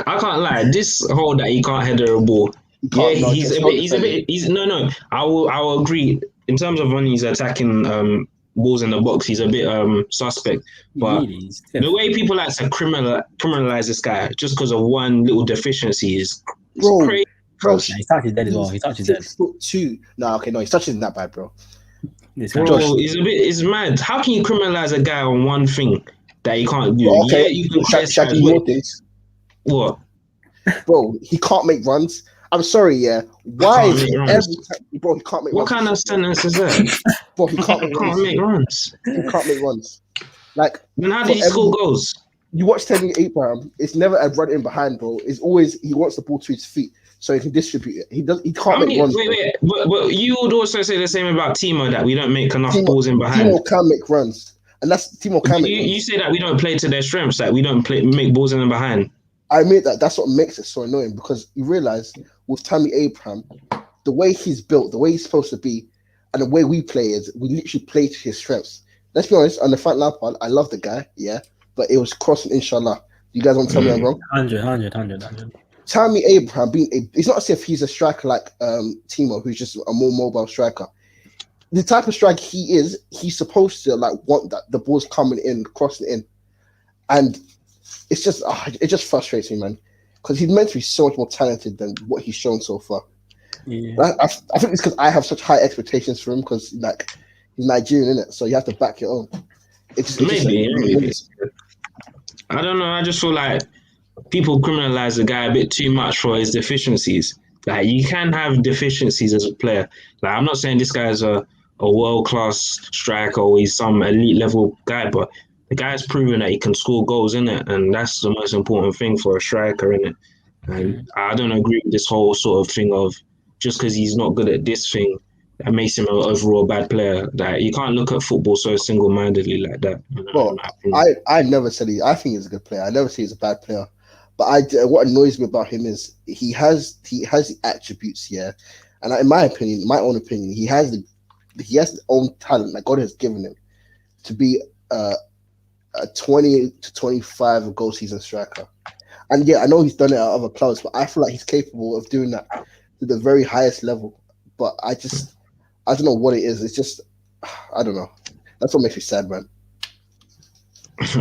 I can't lie. This whole that he can't header a ball. Yeah, he's a bit. No. I will agree. In terms of when he's attacking balls in the box, he's a bit suspect. But the way people like to criminalize this guy just because of one little deficiency is crazy. Bro, he's touching dead as well. He's touching dead. 6'2". No, okay, no, he's touching that bad, bro. Bro, it's mad. How can you criminalize a guy on one thing that he can't do? Well, okay, yeah, you can more things. What? Bro, he can't make runs. I'm sorry, yeah. Why is he every time, bro? He can't make. What runs. kind of sentence is that? Bro, he can't make runs. He can't make runs. Like, then how did he score goals? You watch Tammy Abraham. It's never a run in behind, bro. It's always he wants the ball to his feet so he can distribute it. He can't make runs. Wait. But you would also say the same about Timo, that we don't make enough balls in behind. Timo can make runs, and that's Timo can make runs. You say that we don't play to their strengths, that we don't make balls in and behind. I admit that. That's what makes it so annoying, because you realize with Tammy Abraham, the way he's built, the way he's supposed to be, and the way we play is we literally play to his strengths. Let's be honest, on the front lap part, I love the guy, yeah, but it was crossing, inshallah. You guys want to tell me I'm wrong? 100. Tammy Abraham it's not as if he's a striker like Timo, who's just a more mobile striker. The type of striker he is, he's supposed to like want that the ball's coming in, crossing in, and it's just it just frustrates me, man, because he's meant to be so much more talented than what he's shown so far. Yeah. I think it's because I have such high expectations for him, because like he's Nigerian, innit? So you have to back your own. Maybe. I don't know. I just feel like people criminalize the guy a bit too much for his deficiencies. Like, you can have deficiencies as a player. Like, I'm not saying this guy's a world-class striker or he's some elite level guy, but the guy's proven that he can score goals, innit? And that's the most important thing for a striker, innit? And I don't agree with this whole sort of thing of just because he's not good at this thing, that makes him an overall bad player. That you can't look at football so single-mindedly like that. Well, I never said I think he's a good player. I never say he's a bad player. But what annoys me about him is he has the attributes here, and in my own opinion, he has the own talent that God has given him to be a 20 to 25 goal season striker. And yeah, I know he's done it at other clubs, but I feel like he's capable of doing that to the very highest level. But I don't know what it is. It's just, I don't know. That's what makes me sad, man.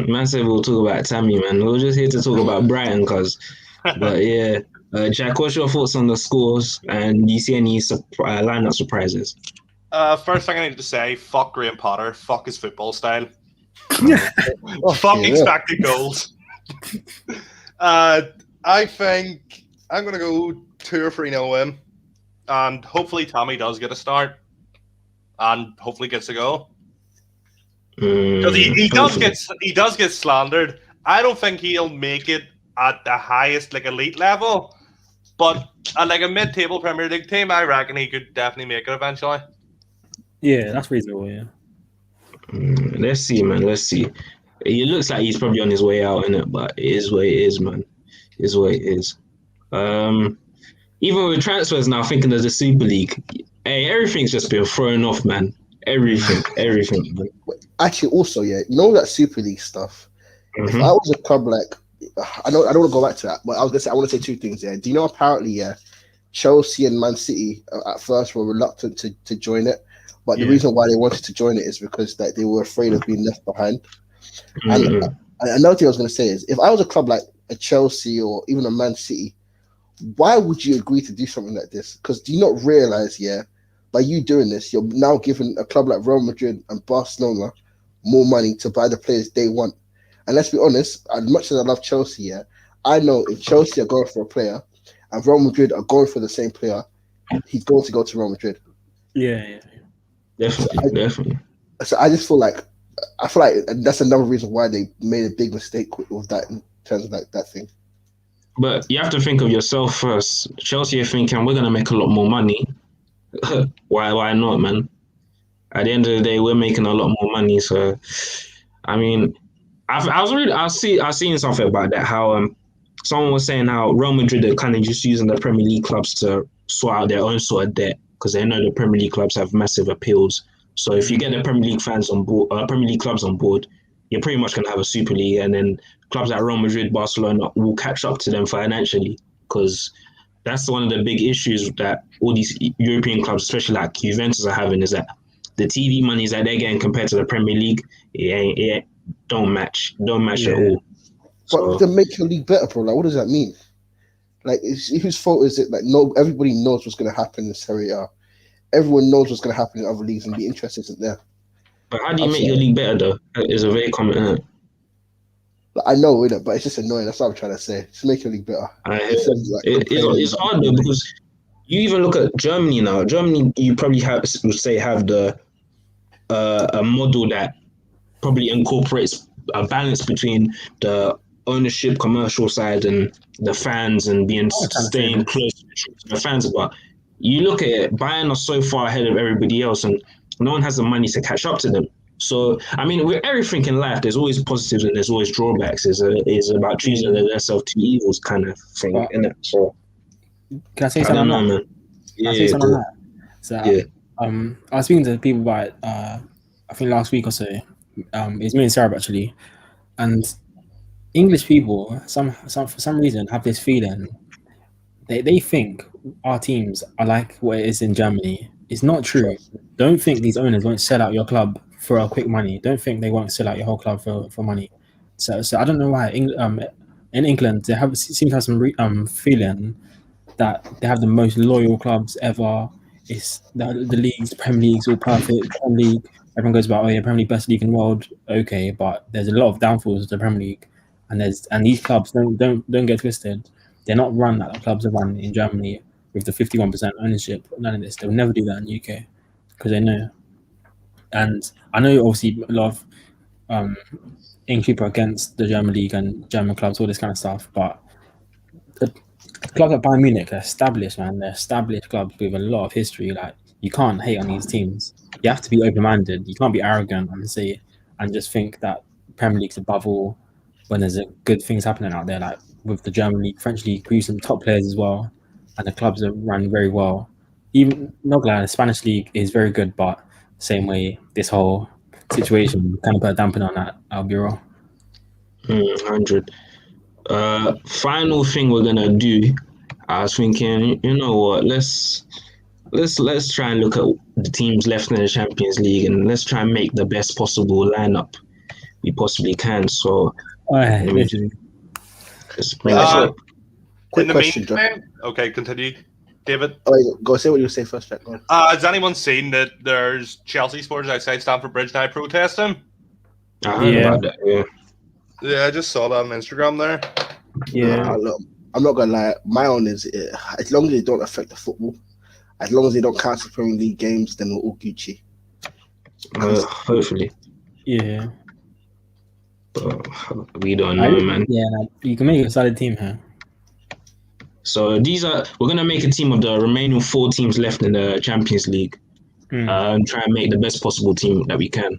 Man said we'll talk about Tammy, man. We're just here to talk about Brighton, but yeah. Jack, what's your thoughts on the scores? And do you see any lineup surprises? First thing I need to say, fuck Graham Potter. Fuck his football style. Fuck expected goals. I think I'm going to go 2 or 3-0 win. And hopefully Tommy does get a start. And hopefully gets a goal. Because he does get slandered. I don't think he'll make it at the highest elite level. But at a mid-table Premier League team, I reckon he could definitely make it eventually. Yeah, that's reasonable, yeah. Let's see, man. Let's see. It looks like he's probably on his way out, innit? But it is what it is, man. It is what it is. Even with transfers now, thinking of the Super League, hey, everything's just been thrown off, man. Everything, man. Actually, also, yeah, that Super League stuff. If I was a club I don't want to go back to that, but I want to say 2 things. Yeah, do you know apparently, Chelsea and Man City at first were reluctant to join it, but the reason why they wanted to join it is because they were afraid of being left behind. And another thing I was going to say is, if I was a club like a Chelsea or even a Man City, why would you agree to do something like this? Because do you not realize, by you doing this, you're now giving a club like Real Madrid and Barcelona more money to buy the players they want. And let's be honest, as much as I love Chelsea, I know if Chelsea are going for a player and Real Madrid are going for the same player, he's going to go to Real Madrid. Yeah. Definitely. So I just feel like that's another reason why they made a big mistake with that in terms of that thing. But you have to think of yourself first. Chelsea are thinking we're gonna make a lot more money. Why not, man? At the end of the day, we're making a lot more money. So, I mean, I was seeing something about that. How someone was saying how Real Madrid are kind of just using the Premier League clubs to sort out their own sort of debt because they know the Premier League clubs have massive appeals. So if you get the Premier League fans on board, Premier League clubs on board, you're pretty much gonna have a Super League, and then clubs like Real Madrid, Barcelona will catch up to them financially because that's one of the big issues that all these European clubs, especially like Juventus, are having, is that the TV monies that they're getting compared to the Premier League, it don't match at all. But to make your league better, bro, what does that mean? Whose fault is it? Everybody knows what's going to happen in Serie A. Everyone knows what's going to happen in other leagues, and the interest isn't there. But how do you make your league better, though? Is a very common. I know, innit? But it's just annoying. That's what I'm trying to say. Just make your league better. It's hard though, because you even look at Germany now. Germany, you probably have the a model that probably incorporates a balance between the ownership, commercial side, and the fans, and staying close to the fans. But you look at it, Bayern are so far ahead of everybody else, and no one has the money to catch up to them. So, I mean, with everything in life, there's always positives and there's always drawbacks. It's about choosing the lesser of 2 evils kind of thing, isn't it? So, can I say something on that? So, I was speaking to people about it, I think last week or so. It's me and Sarah actually, and English people, for some reason, have this feeling. They think our teams are like what it is in Germany. It's not true. Don't think these owners won't sell out your club for a quick money. Don't think they won't sell out your whole club for money. So I don't know why in England they seem to have some feeling that they have the most loyal clubs ever. It's the leagues, Premier League's all perfect. Premier League, everyone goes about, Premier League best league in the world. Okay, but there's a lot of downfalls to the Premier League, and these clubs don't get twisted. They're not run like the clubs are run in Germany with the 51% ownership. None of this. They'll never do that in the UK because they know. And I know obviously a lot of English people are against the German league and German clubs, all this kind of stuff. But the clubs like Bayern Munich, they're established, man. They're established clubs with a lot of history. You can't hate on these teams. You have to be open-minded. You can't be arrogant and just think that Premier League's above all when there's good things happening out there. With the German league, French league, we use some top players as well, and the clubs are run very well. Even not glad the Spanish league is very good, but same way this whole situation kind of put a dampener on that. I'll be wrong. 100. Final thing we're gonna do. I was thinking, you know what? Let's try and look at the teams left in the Champions League, and let's try and make the best possible lineup we possibly can. So Alright, let me listen. just bring Wait, it so- up. Quick In the question, John. meantime, okay, continue, David. Oh, wait, go say what you say first, Jack. Go on. Has anyone seen that there's Chelsea supporters outside Stamford Bridge now protesting? I heard Yeah. about that. Yeah. Yeah, I just saw that on Instagram there. Yeah. Look, I'm not gonna lie. My own is as long as they don't affect the football, as long as they don't cancel Premier League games, then we're all Gucci. Hopefully, Yeah. but we don't know, man. Yeah, you can make a solid team here. So we're gonna make a team of the remaining 4 teams left in the Champions League. And try and make the best possible team that we can.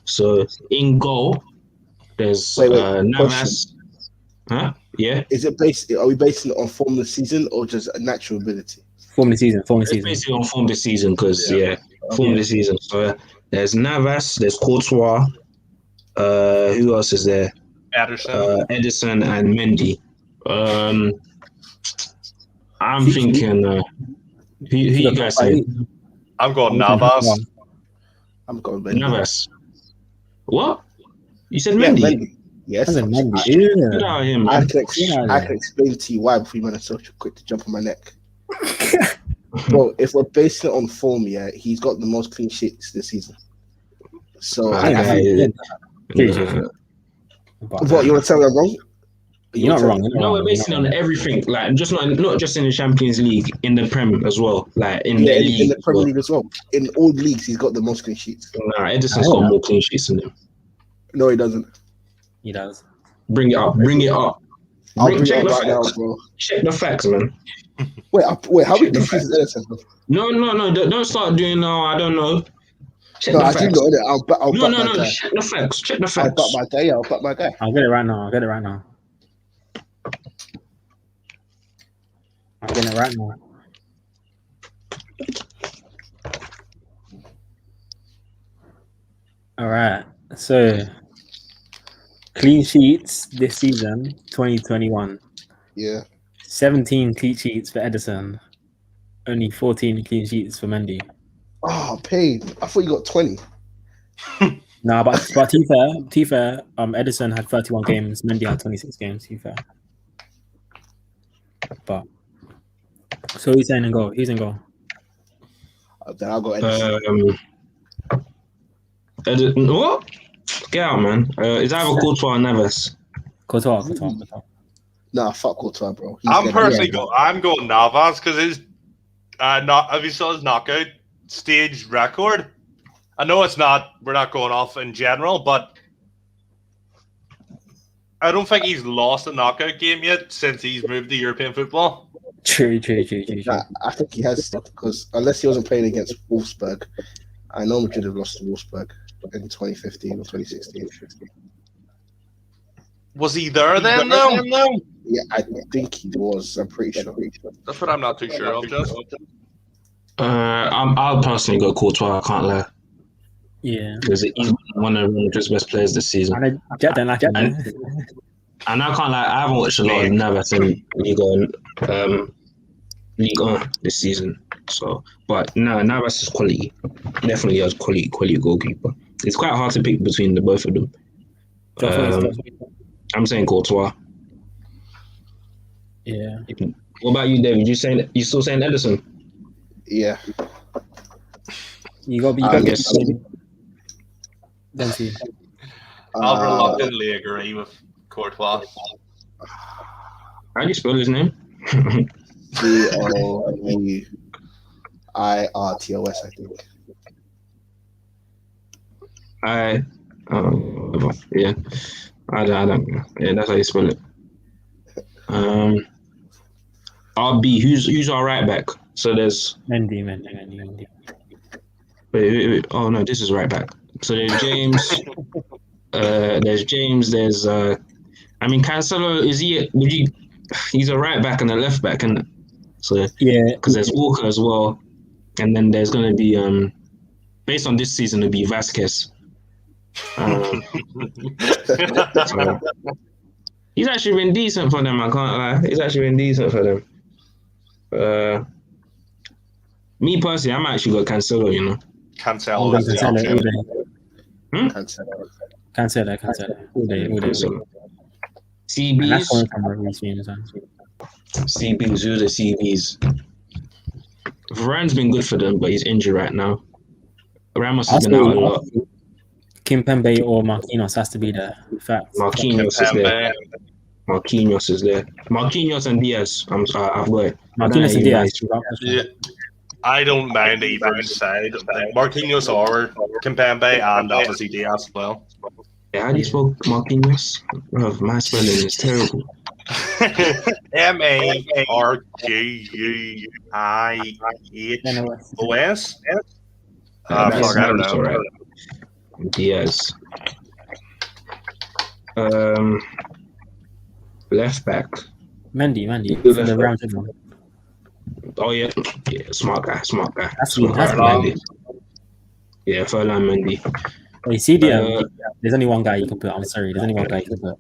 So in goal, there's Wait, Navas. Huh? Yeah. Is it based? Are we basing it on form of the season or just a natural ability? Form the season. It's basically on form this season because form this season. So there's Navas, there's Courtois. Who else is there? Ederson. Edison and Mendy. I'm thinking. Who you guys saying? I'm going Navas. I'm going Mendy. Navas. What? You said Yeah, Mendy? Mendy. Yes. That's a Mendy. Get Yeah. out of here, man. I can explain to you why before you man so quick to jump on my neck. Bro, if we're basing it on form, yeah, he's got the most clean sheets this season. So I Yeah. what you want to tell me I'm wrong? You're not wrong. No, we're basing it on everything, like just not just in the Champions League, in the Prem as well, like in Yeah, the in league. the Premier League as well. In all leagues, he's got the most clean sheets. Nah, Edison's got more clean sheets than him. No, he doesn't. He does. Bring it up. I'll bring Check it the up right now, facts. bro. Check the facts, man. Wait, how many Check the clean sheets is Edison? No, don't start doing now. I don't know. Check No, the I do facts. know that. I'll back No, my guy. check the facts. Check the I'll facts. back my guy. Yeah, I'll back my guy. I'll get it right now. I'll get it right now. All right. So, clean sheets this season, 2021. Yeah. 17 clean sheets for Edison. Only 14 clean sheets for Mendy. Oh, pain. I thought you got 20. No, but to be fair, Edison had 31 games. Mendy had 26 games. To be fair. But so he's saying in goal. He's in goal. Then I'll go Edison. What? Get out, man. It's either Courtois or Navas. Courtois. Nah, fuck Courtois, bro. He's I'm dead. personally I'm going Navas because his have you saw his knockout stage record? I know we're not going off in general, but I don't think he's lost a knockout game yet since he's moved to European football. True. Nah, I think he has stuff because unless he wasn't playing against Wolfsburg, I know Madrid have lost to Wolfsburg in 2015 or 2016. Was he there then? No, Yeah, I think he was. I'm pretty sure. that's what I'm not too sure of. Just I'll personally go Courtois. I can't lie, Yeah. because he's one of Madrid's best players this season. And I don't like him. Man. And I can't lie, I haven't watched a lot of Navas in Ligue 1 this season. So, but no, Navas is quality. Definitely has quality goalkeeper. It's quite hard to pick between the both of them. I'm saying Courtois. Yeah. What about you, David? You still saying Edison? Yeah. You got I to guess. Then see. I'll reluctantly agree with Courtois. How do you spell his name? Covirtos, I think. Yeah. I don't. Yeah, that's how you spell it. RB. Who's our right back? So there's. Mendy. Wait. Oh no, this is right back. So there's James. There's James. There's. I mean, Cancelo. Is he? He's a right back and a left back, and so Yeah. because there's Walker as well, and then there's gonna be based on this season it'll be Vasquez. So, He's actually been decent for them. I can't lie. He's actually been decent for them. Me personally, I'm actually got Cancelo. You know. Cancelo is the Cancelo all option. day. Cancelo. Cancelo all day. And that's CBs. coming from Reece James. CBs. Who are the CBs? Varane's been good for them, but he's injured right now. Ramos has been out a lot. Kimpembe or Marquinhos has to be there. In fact, Marquinhos is there. Marquinhos and Diaz. I've got it. Marquinhos and Diaz. Yeah. I don't mind either side. Marquinhos or Kimpembe and obviously Diaz as well. Yeah, how do you spell Marquinhos? Oh, my spelling is terrible. Marquinhos. That's I don't know. all right. Diaz. Left back. Mendy. Who From the left round back? table. Oh yeah, smart guy. That's Smart guy, Furlan. Mendy. Yeah, Furlan Mendy. Hey, CDM. There's only one guy you can put. I'm sorry. There's only one guy you can put.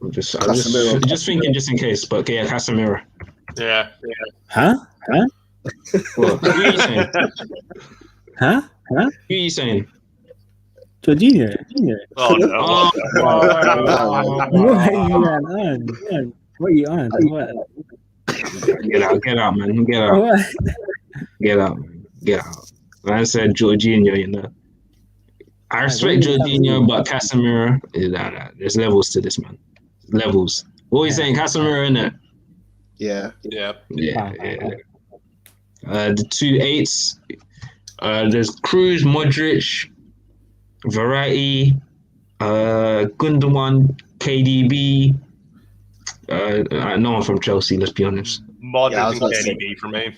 I'm Casemiro. just thinking, just in case. But okay, yeah, Casemiro. Yeah. Huh? What? Who are you saying? Huh? Who are you saying? Jorginho. Oh no. What are you on? What? Get out, man. Get out. What? Get out. I said Jorginho, you know. I respect Jorginho, but Casemiro, there's levels to this, man. Levels. What are you saying? Casemiro, innit? Yeah. Yeah. Yeah. The 2 8s. There's Cruz, Modric, Variety, Gundogan, KDB. No one from Chelsea, let's be honest. Modric Yeah, I was and about to say- KDB for me.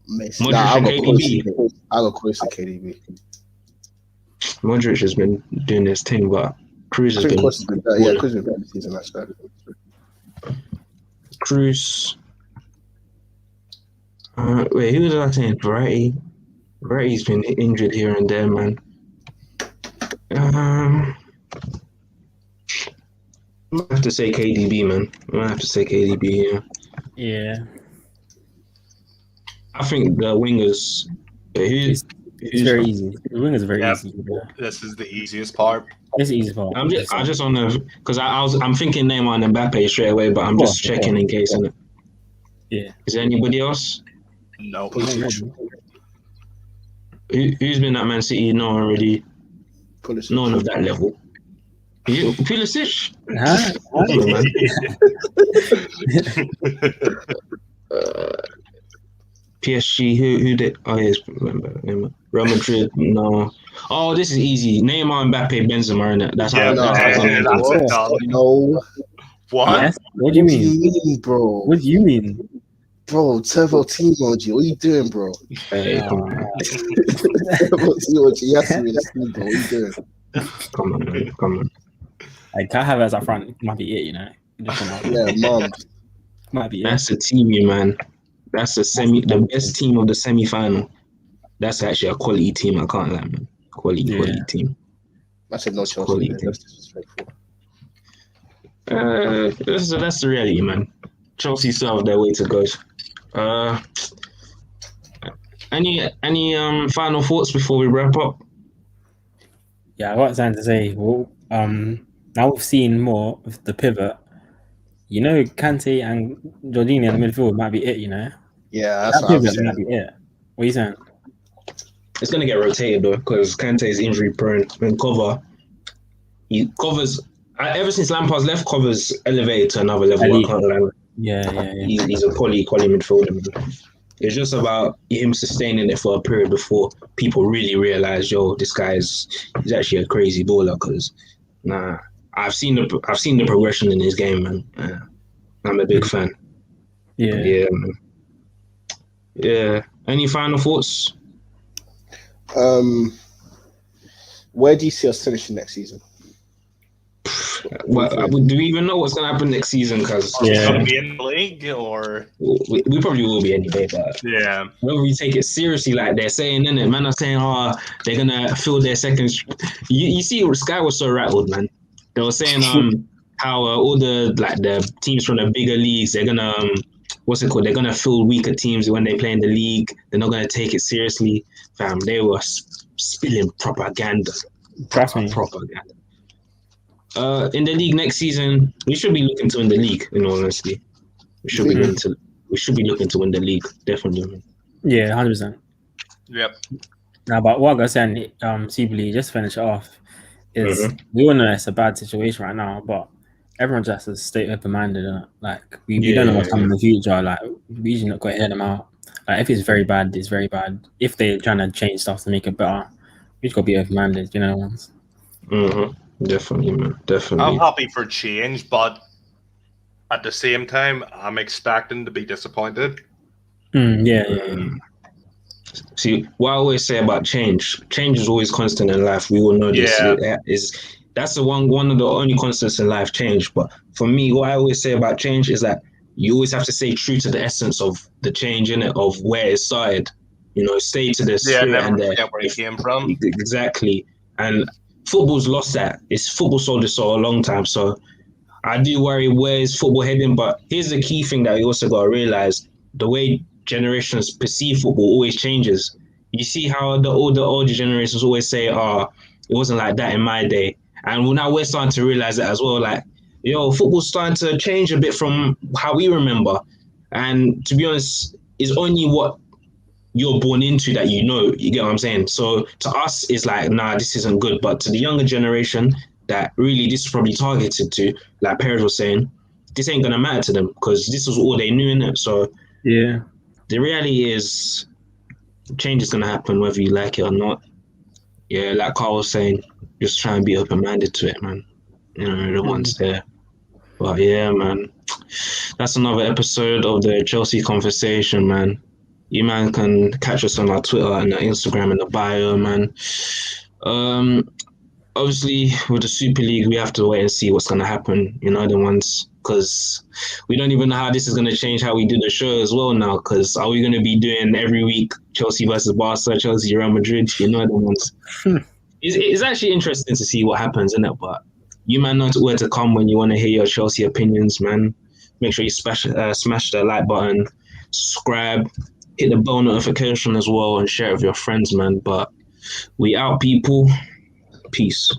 Modric I'll and go KDB. close to KDB. Modric has been doing his thing, but Cruz I has think been. Cruz has been better. Yeah, Cruz has been better this season. That's fair. Cruz. Wait, who was I saying? Variety. Variety's been injured here and there, man. I have to say KDB, man. I have to say KDB here. Yeah. I think the wingers. It's very easy. The wing is very Yeah. easy. This is the easiest part. It's easy for. I just want to, because I'm thinking Neymar and Mbappe straight away, but I'm just checking in case. Innit? Yeah. Is there anybody else? No. Who's been at Man City? No one really. Pulisic. No one of that level. Pulisic. Huh? PSG. Who did? Oh yes, remember. Real Madrid. No. Oh, this is easy. Neymar, Mbappe, Benzema, innit? That's how. Yeah, That's how it's gonna end. that's it, dog. No. What? Yes? What do you mean? bro? What do you mean? Bro, Turbo Team emoji. What are you doing, bro? Hey, come on, Turbo Team emoji. You have to be the team, bro. What are you doing? come on, man. Come on. Like, can I have it as up front? It might be it, you know. Yeah, mom. Might be it. That's the TV, man. That's the best team of the semi-final. That's actually a quality team. I can't lie, man. Quality team. I said no Chelsea. Quality Man. team. That's disrespectful. That's the reality, man. Chelsea still have their way to go. Any final thoughts before we wrap up? Yeah, I got something to say. Well, now we've seen more of the pivot. You know, Kante and Jorginho in the midfield might be it. You know, Yeah, that's that what I'm pivot saying. might be it. What are you saying? It's gonna get rotated though, because Kante is injury prone and he covers. Ever since Lampard's left, covers elevated to another level. I can't lie. Yeah. He's a quality midfielder, man. It's just about him sustaining it for a period before people really realize, this guy's he's actually a crazy baller. Because I've seen the progression in his game, man. I'm a big fan. Yeah. Man. Yeah. Any final thoughts? Where do you see us finishing next season? Well, do we even know what's gonna happen next season? Because Yeah. Be in the league or we probably will be anyway, but yeah. whether we take it seriously, like they're saying, innit? Man are saying, they're gonna fill their second. You see, Sky was so rattled, man. They were saying, how all the teams from the bigger leagues, they're gonna what's it called? They're gonna feel weaker teams when they play in the league. They're not gonna take it seriously, fam. They were spilling propaganda. Trust me. Propaganda. In the league next season, we should be looking to win the league. In all honesty, we should be looking to win the league. Definitely. Yeah, 100%. Yep. Now, but what I was saying, Super League, just to finish it off, is we all know it's a bad situation right now, but everyone just has to stay open-minded. Like we don't know what's coming in the future. Like we usually not got to hear them out. Like if it's very bad, it's very bad. If they're trying to change stuff to make it better, we just got to be open-minded. You know. Definitely, man. Definitely. I'm happy for change, but at the same time, I'm expecting to be disappointed. See, what I always say about change is always constant in life. We all know this. That's one of the only constants in life, change. But for me, what I always say about change is that you always have to stay true to the essence of the change, in it, of where it started. You know, stay to the spirit and where it came from. Exactly. And football's lost that. Football sold this for a long time. So I do worry where is football heading. But here's the key thing that we also got to realize: the way generations perceive football always changes. You see how all the older generations always say, it wasn't like that in my day. And now we're starting to realize that as well. Like, football's starting to change a bit from how we remember. And to be honest, it's only what you're born into that you know. You get what I'm saying? So to us, it's like, nah, this isn't good. But to the younger generation that really this is probably targeted to, like Perez was saying, this ain't going to matter to them because this was all they knew, innit? So yeah. The reality is change is going to happen whether you like it or not. Yeah, like Carl was saying, just try and be open-minded to it, man. The one's there. But yeah, man, that's another episode of the Chelsea Conversation, man. You, man, can catch us on our Twitter and our Instagram in the bio, man. Obviously, with the Super League, we have to wait and see what's going to happen, the ones, because we don't even know how this is going to change how we do the show as well now, because are we going to be doing every week Chelsea versus Barca, Chelsea, Real Madrid, the ones. It's actually interesting to see what happens, isn't it? But you, man, know where to come when you want to hear your Chelsea opinions, man. Make sure you smash the like button, subscribe, hit the bell notification as well, and share it with your friends, man. But we out, people. Peace.